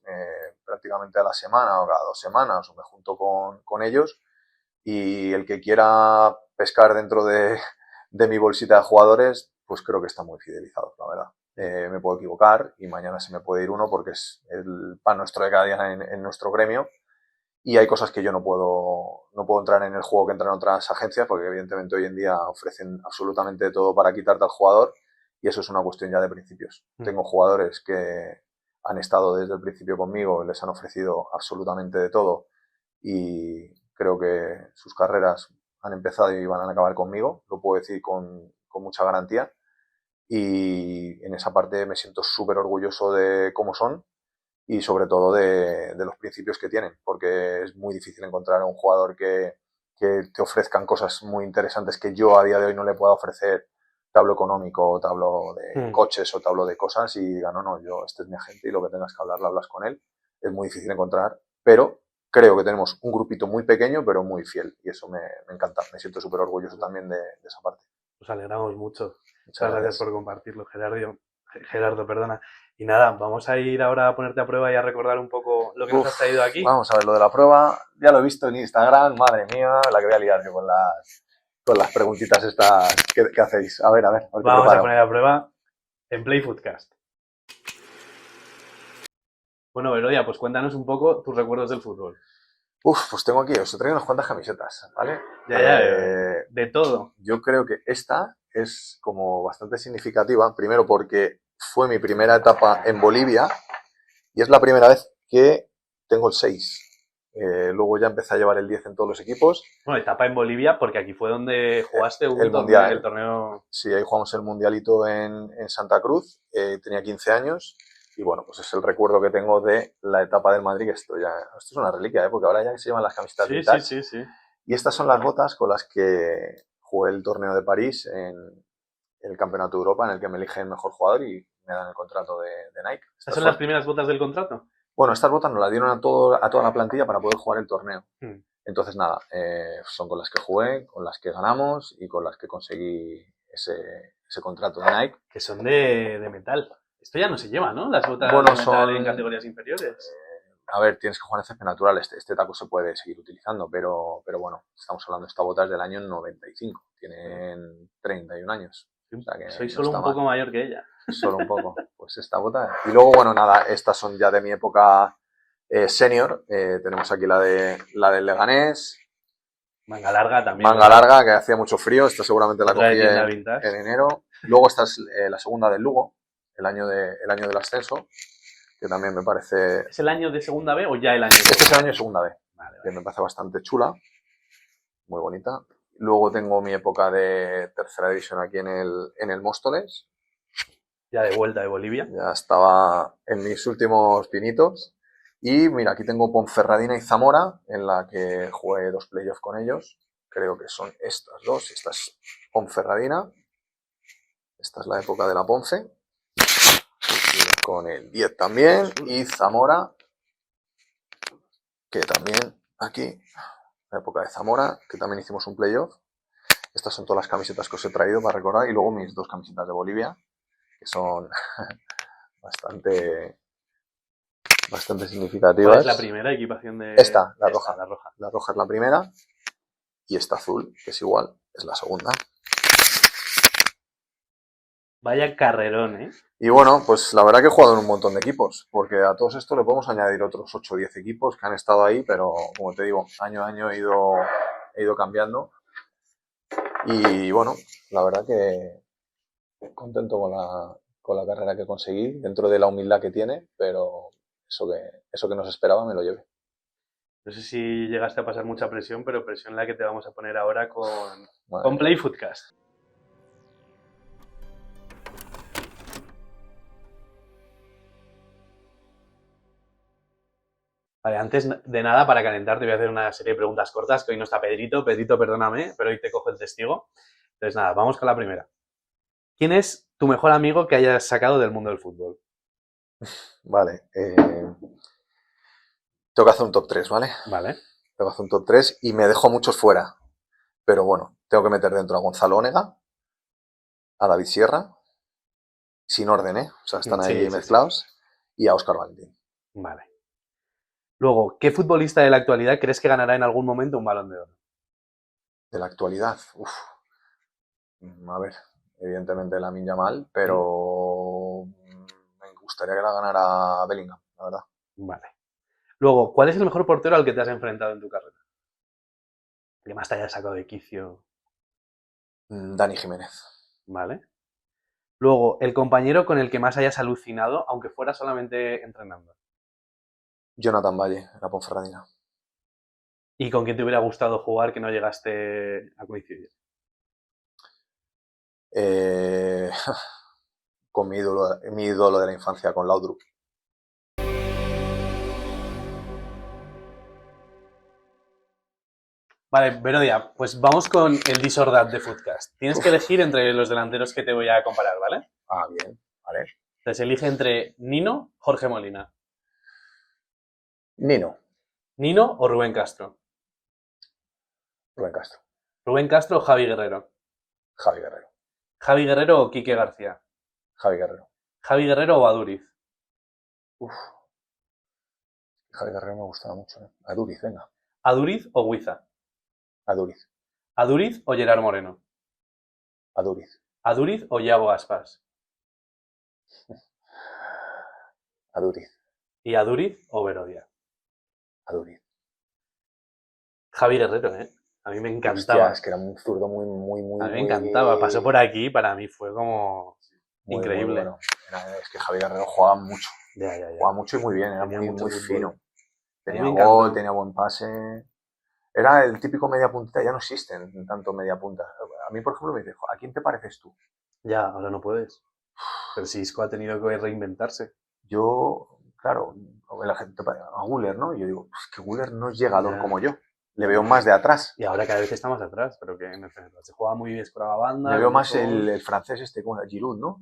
prácticamente a la semana o cada 2 semanas, o me junto con ellos, y el que quiera pescar dentro de mi bolsita de jugadores, pues creo que está muy fidelizado, la verdad. Me puedo equivocar y mañana se me puede ir uno porque es el pan nuestro de cada día en nuestro gremio, y hay cosas que yo no puedo entrar en el juego que entran otras agencias, porque evidentemente hoy en día ofrecen absolutamente todo para quitarte al jugador, y eso es una cuestión ya de principios. Tengo jugadores que han estado desde el principio conmigo, les han ofrecido absolutamente de todo, y creo que sus carreras han empezado y van a acabar conmigo, lo puedo decir con mucha garantía, y en esa parte me siento súper orgulloso de cómo son y sobre todo de los principios que tienen, porque es muy difícil encontrar a un jugador que te ofrezcan cosas muy interesantes que yo a día de hoy no le pueda ofrecer. Te hablo económico, te hablo de coches o te hablo de cosas y diga, no, yo, este es mi agente y lo que tengas que hablar, lo hablas con él. Es muy difícil encontrar, pero creo que tenemos un grupito muy pequeño, pero muy fiel, y eso me encanta. Me siento súper orgulloso también de esa parte. Nos alegramos mucho. Muchas Gracias por compartirlo, Gerardo, perdona. Y nada, vamos a ir ahora a ponerte a prueba y a recordar un poco lo que nos has traído aquí. Vamos a ver lo de la prueba. Ya lo he visto en Instagram, madre mía, la que voy a liar yo con las preguntitas estas que hacéis. A ver. Vamos a poner a prueba en Play Footcast. Bueno, Verodia, pues cuéntanos un poco tus recuerdos del fútbol. Pues tengo aquí, os he traído unas cuantas camisetas, ¿vale? Ya, de todo. Yo creo que esta es como bastante significativa, primero porque fue mi primera etapa en Bolivia y es la primera vez que tengo el 6. Luego ya empecé a llevar el 10 en todos los equipos. Bueno, etapa en Bolivia porque aquí fue donde jugaste el mundial, el torneo. Sí, ahí jugamos el mundialito en Santa Cruz, tenía 15 años. Y bueno, pues es el recuerdo que tengo de la etapa del Madrid, que esto es una reliquia, porque ahora ya se llevan las camisetas vintage. Sí. Y estas son las botas con las que jugué el torneo de París en el Campeonato de Europa, en el que me eligen mejor jugador y me dan el contrato de Nike. ¿Estas son las primeras botas del contrato? Bueno, estas botas nos las dieron a toda la plantilla para poder jugar el torneo. Entonces, nada, son con las que jugué, con las que ganamos y con las que conseguí ese contrato de Nike. Que son de metal. Esto ya no se lleva, ¿no? Las botas bueno, de metal en categorías inferiores. A ver, tienes que jugar en césped natural. Este taco se puede seguir utilizando, pero bueno, estamos hablando de esta bota es del año 95. Tienen 31 años. O sea que soy solo un poco mayor que ella. Solo un poco. Pues esta bota. Y luego, bueno, nada, estas son ya de mi época senior. Tenemos aquí la del Leganés. Manga larga también. Manga larga, que hacía mucho frío. Esta seguramente la cogí en enero. Luego esta es la segunda del Lugo. El año del ascenso, que también me parece... ¿Es el año de segunda B o ya el año de Este es el año de segunda B, vale. Que me parece bastante chula, muy bonita. Luego tengo mi época de tercera división aquí en el Móstoles. Ya de vuelta de Bolivia. Ya estaba en mis últimos pinitos. Y mira, aquí tengo Ponferradina y Zamora, en la que jugué 2 playoffs con ellos. Creo que son estas dos. Esta es Ponferradina. Esta es la época de la Ponce. Con el 10 también, y Zamora, que también aquí, la época de Zamora, que también hicimos un playoff. Estas son todas las camisetas que os he traído para recordar, y luego mis 2 camisetas de Bolivia, que son bastante significativas. ¿Cuál es la primera equipación de...? Esta, la roja. La roja. La roja es la primera, y esta azul, que es igual, es la segunda. Vaya carrerón, ¿eh? Y bueno, pues la verdad que he jugado en un montón de equipos, porque a todos estos le podemos añadir otros 8 o 10 equipos que han estado ahí, pero como te digo, año a año he ido cambiando. Y bueno, la verdad que contento con la carrera que conseguí, dentro de la humildad que tiene, pero eso que nos esperaba me lo llevé. No sé si llegaste a pasar mucha presión, pero presión la que te vamos a poner ahora con Play Footcast. Vale, antes de nada, para calentar, te voy a hacer una serie de preguntas cortas, que hoy no está Pedrito. Pedrito, perdóname, pero hoy te cojo el testigo. Entonces, nada, vamos con la primera. ¿Quién es tu mejor amigo que hayas sacado del mundo del fútbol? Vale. Tengo que hacer un top 3, ¿vale? Vale. Tengo que hacer un top 3 y me dejo muchos fuera. Pero bueno, tengo que meter dentro a Gonzalo Onega, a David Sierra, sin orden, ¿eh? O sea, están ahí mezclados, y a Óscar Valentín. Vale. Luego, ¿qué futbolista de la actualidad crees que ganará en algún momento un Balón de Oro? De la actualidad, a ver, evidentemente Lamine Yamal, pero me gustaría que la ganara Bellingham, la verdad. Vale. Luego, ¿cuál es el mejor portero al que te has enfrentado en tu carrera? Que más te haya sacado de quicio. Dani Jiménez. Vale. Luego, el compañero con el que más hayas alucinado, aunque fuera solamente entrenando. Jonathan Valle, la Ponferradina. ¿Y con quién te hubiera gustado jugar que no llegaste a coincidir? Con mi ídolo de la infancia, con Laudrup. Vale, Verodia, pues vamos con el disordat de Footcast. Tienes que elegir entre los delanteros que te voy a comparar, ¿vale? Ah, bien, vale. Entonces elige entre Nino, Jorge Molina. Nino. ¿Nino o Rubén Castro? Rubén Castro. Rubén Castro o Javi Guerrero. Javi Guerrero. Javi Guerrero o Quique García. Javi Guerrero. Javi Guerrero o Aduriz. Javi Guerrero me gustaba mucho. Aduriz, venga. Aduriz o Huiza. Aduriz. Aduriz o Gerard Moreno. Aduriz. Aduriz o Yago Aspas. Aduriz. Y Aduriz o Verodia. Aduriz. Javi Guerrero, ¿eh? A mí me encantaba. Hostia, es que era un zurdo muy. A mí me encantaba. Pasó por aquí, para mí fue como increíble. Muy bueno. Es que Javi Guerrero jugaba mucho. Ya. Jugaba mucho y muy bien, era Tenía muy mucho fútbol. fino. Tenía me gol, encantaba. tenía buen pase. Era el típico media puntita, ya no existen tanto media punta. A mí, por ejemplo, me dice, ¿a quién te pareces tú? Ya, ahora no puedes. Pero si Isco ha tenido que reinventarse. Yo, claro, la gente a Güler, ¿no? Y yo digo, es que Güler no es llegador Ya. como yo. Le veo más de atrás. Y ahora cada vez está más atrás, pero que en el Fenerbahce se juega muy bien con la banda. Me veo con más mucho gol. el francés este, como Giroud, ¿no?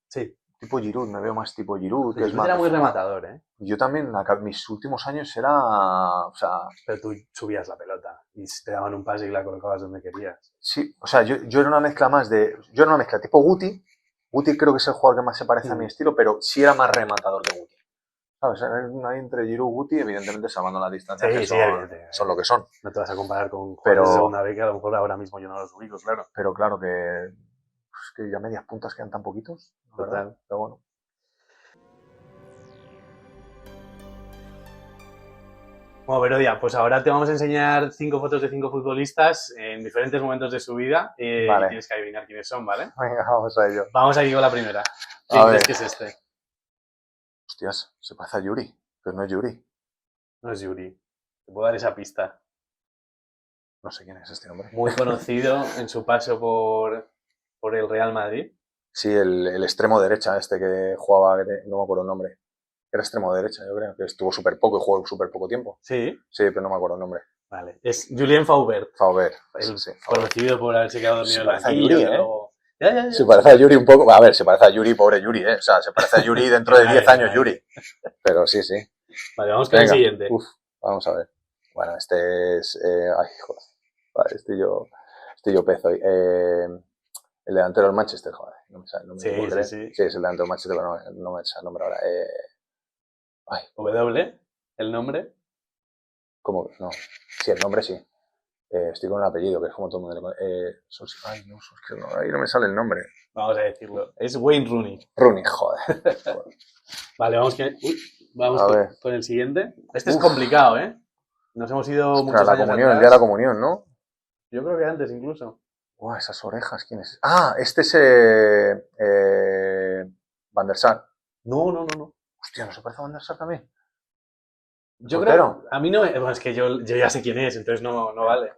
Sí, Tipo Giroud, me veo más tipo Giroud. Que pero es más... era muy rematador, ¿eh? Yo también, mis últimos años era, o sea... Pero tú subías la pelota y te daban un pase y la colocabas donde querías. Sí, o sea, yo era una mezcla más de... Yo era una mezcla tipo Guti. Guti creo que es el jugador que más se parece a mi estilo, pero sí era más rematador que Guti. ¿Sabes? Ahí entre Giroud y Guti, evidentemente salvando las distancias, Sí, que sí, son lo que son. No te vas a comparar con jugadores Pero- de segunda vez que a lo mejor ahora mismo yo no los ubico, claro. Pero claro que ya medias puntas quedan tan poquitos, la verdad. Total. Pero bueno. Bueno, Verodia, pues ahora te vamos a enseñar 5 fotos de 5 futbolistas en diferentes momentos de su vida Vale. y tienes que adivinar quiénes son, ¿vale? Venga, vamos a ello. Vamos aquí con la primera. A ¿Quién ver. crees que es este? Hostias, se parece a Yuri, pero no es Yuri. No es Yuri. Te puedo dar esa pista. No sé quién es este hombre. Muy conocido en su paso por el Real Madrid. Sí, el extremo derecha este que jugaba, no me acuerdo el nombre. Era extremo derecha, yo creo, que estuvo súper poco y jugó súper poco tiempo. Sí, Sí, pero no me acuerdo el nombre. vale. Es Julien Faubert. Faubert. El Sí, Faubert. conocido por haberse quedado dormido Se en el parece a banquillo. Yuri, que ¿eh? luego- Ya. Se parece a Yuri un poco. A ver, se parece a Yuri, pobre Yuri, ¿eh? O sea, se parece a Yuri dentro de 10 años, Yuri. Pero sí. Vale, vamos con el Venga. siguiente. Vamos a ver. Bueno, este es... ay, joder. Vale, estoy yo pez hoy. El delantero del Manchester, joder. No me sale el nombre. Sí, ¿puedo creer? sí. Sí, es el delantero del Manchester, pero no me sale el nombre ahora. Ay, W, el nombre. ¿cómo? No. Sí, el nombre sí. Estoy con el apellido, que es como todo el mundo le conoce. Ay, no, es que ahí no me sale el nombre. Vamos a decirlo. Es Wayne Rooney. Rooney, joder. Vale, vamos A ver. con el siguiente. Este es complicado, ¿eh? Nos hemos ido Ostras, muchos la años comunión, el atrás. día de la comunión, ¿no? Yo creo que antes incluso. Uah, esas orejas, ¿quién es? Ah, este es Van der Sar. No. Hostia, ¿no se parece a Van der Sar también? Yo ¿Portero? creo... A mí no... Bueno, es que yo ya sé quién es, entonces no vale. El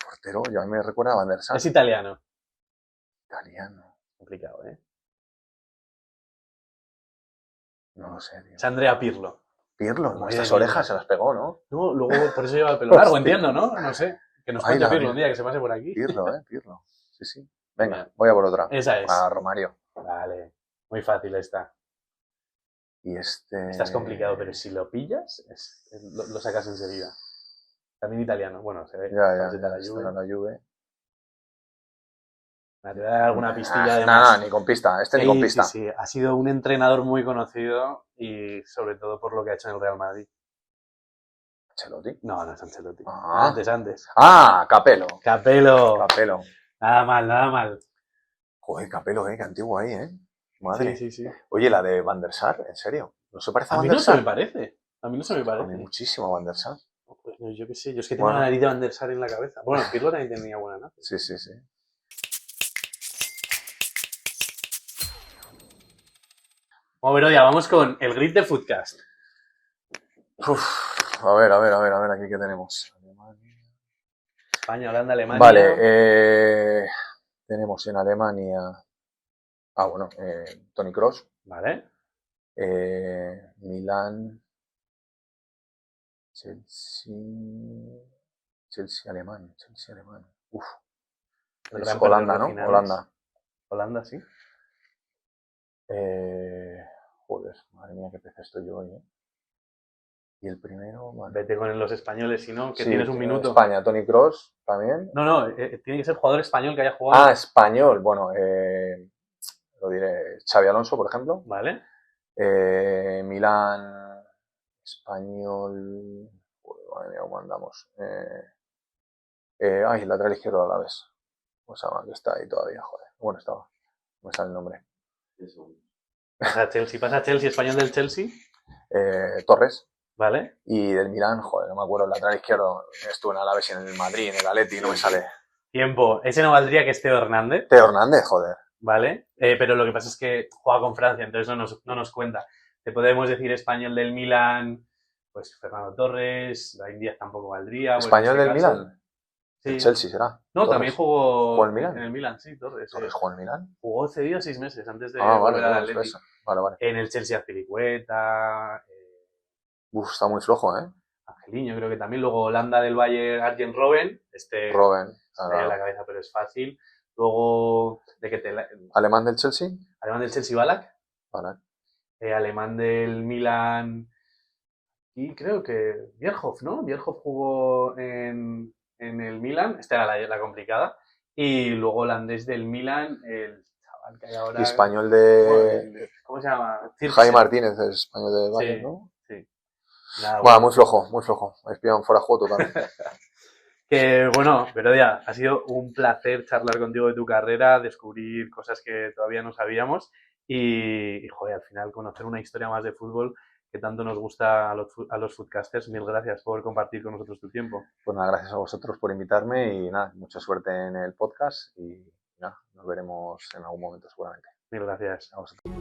portero, yo a mí me recuerda a Van der Sar. Es italiano. Italiano. Complicado, ¿eh? No lo sé, tío. Es Andrea Pirlo. Pirlo, ¿no? Muy Estas de orejas niño. se las pegó, ¿no? No, luego por eso lleva el pelo largo, entiendo, ¿no? No sé. Que nos Ay, cuente la Pirlo mía. un día, que se pase por aquí. Pirlo. Sí. Venga, Vale. voy a por otra. Esa es. A Romario. Vale. Muy fácil esta. Y este... Esta es complicado, pero si lo pillas, lo sacas enseguida. También italiano. Bueno, se ve. Ya, camiseta de la esta Juve. era la Juve. Me te voy a dar alguna pistilla de Nada, más. ni con pista. Ni con pista. Sí. Ha sido un entrenador muy conocido y sobre todo por lo que ha hecho en el Real Madrid. Ancelotti. No, no es Ancelotti. Ah. Antes. Ah, Capello. Capello. Capello. Nada mal, nada mal. Joder, Capello, qué antiguo ahí, Madre. Sí. Oye, la de Van der Sar, ¿en serio? ¿No se parece a A Van mí der no se me Sar? parece. A mí no se me A mí parece. muchísimo a Van der Sar. Pues no, yo qué sé. Yo es que tengo Bueno. la nariz de Van der Sar en la cabeza. Bueno, Pirlo también tenía buena nariz. Sí. Bueno, Verodia, vamos con el grid de Footcast. Uf, a ver, aquí qué tenemos. Alemania. España, Holanda, Alemania. Vale, tenemos en Alemania. Toni Kroos. Vale. Milán. Chelsea, Alemania. Uf. El Es gran Holanda, perdedor ¿no? de finales. Holanda, sí. Joder, madre mía, qué pez estoy yo hoy, Y el primero, vale. Vete con los españoles, si no, que Sí, tienes un minuto. España, Toni Kroos también. No, tiene que ser jugador español que haya jugado. Ah, español. Bueno, lo diré. Xabi Alonso, por ejemplo. Vale. Milán, español. Joder, madre mía, ¿cómo andamos? Lateral izquierdo a la vez. ¿Cómo se llama? Que está ahí todavía, joder. Bueno, estaba. No me sale el nombre. Pasa Chelsea, español del Chelsea. Torres. Vale. Y del Milán, joder, no me acuerdo, el lateral izquierdo. Estuve en Alavés y en el Madrid, en el Atleti, no me sale. Tiempo. Ese no valdría, que es Teo Hernández. Teo Hernández, joder. Vale. Pero lo que pasa es que juega con Francia, entonces no nos cuenta. Te podemos decir español del Milán, pues Fernando Torres, David Díaz tampoco valdría. ¿Español del Milán? Sí. El Chelsea será. No, Torres. también jugó en el Milán. En el Milán, sí, Torres. ¿Torres jugó en el Milán? Jugó cedido 6 meses antes de vale, volver al Atleti. Vale. En el Chelsea Azpilicueta. Está muy flojo, Angelino, creo que también. Luego Holanda del Bayern, Arjen Robben. Robben. En la cabeza, pero es fácil. Luego, ¿Alemán del Chelsea? Alemán del Chelsea, Ballack. Alemán del Milan. Y creo que Bierhoff, ¿no? Bierhoff jugó en el Milan. Esta era la complicada. Y luego holandés del Milan, el chaval que hay ahora. Y español de. ¿Cómo se llama? Jaime Martínez, el español de Bayern, ¿no? Sí. Nada, bueno, muy flojo. Me espian fuera de juego totalmente. Que bueno, Verodia, ha sido un placer charlar contigo de tu carrera, descubrir cosas que todavía no sabíamos y joder, al final conocer una historia más de fútbol que tanto nos gusta a los foodcasters. Mil gracias por compartir con nosotros tu tiempo. Pues nada, gracias a vosotros por invitarme y nada, mucha suerte en el podcast y nada, nos veremos en algún momento seguramente. Mil gracias. A vosotros.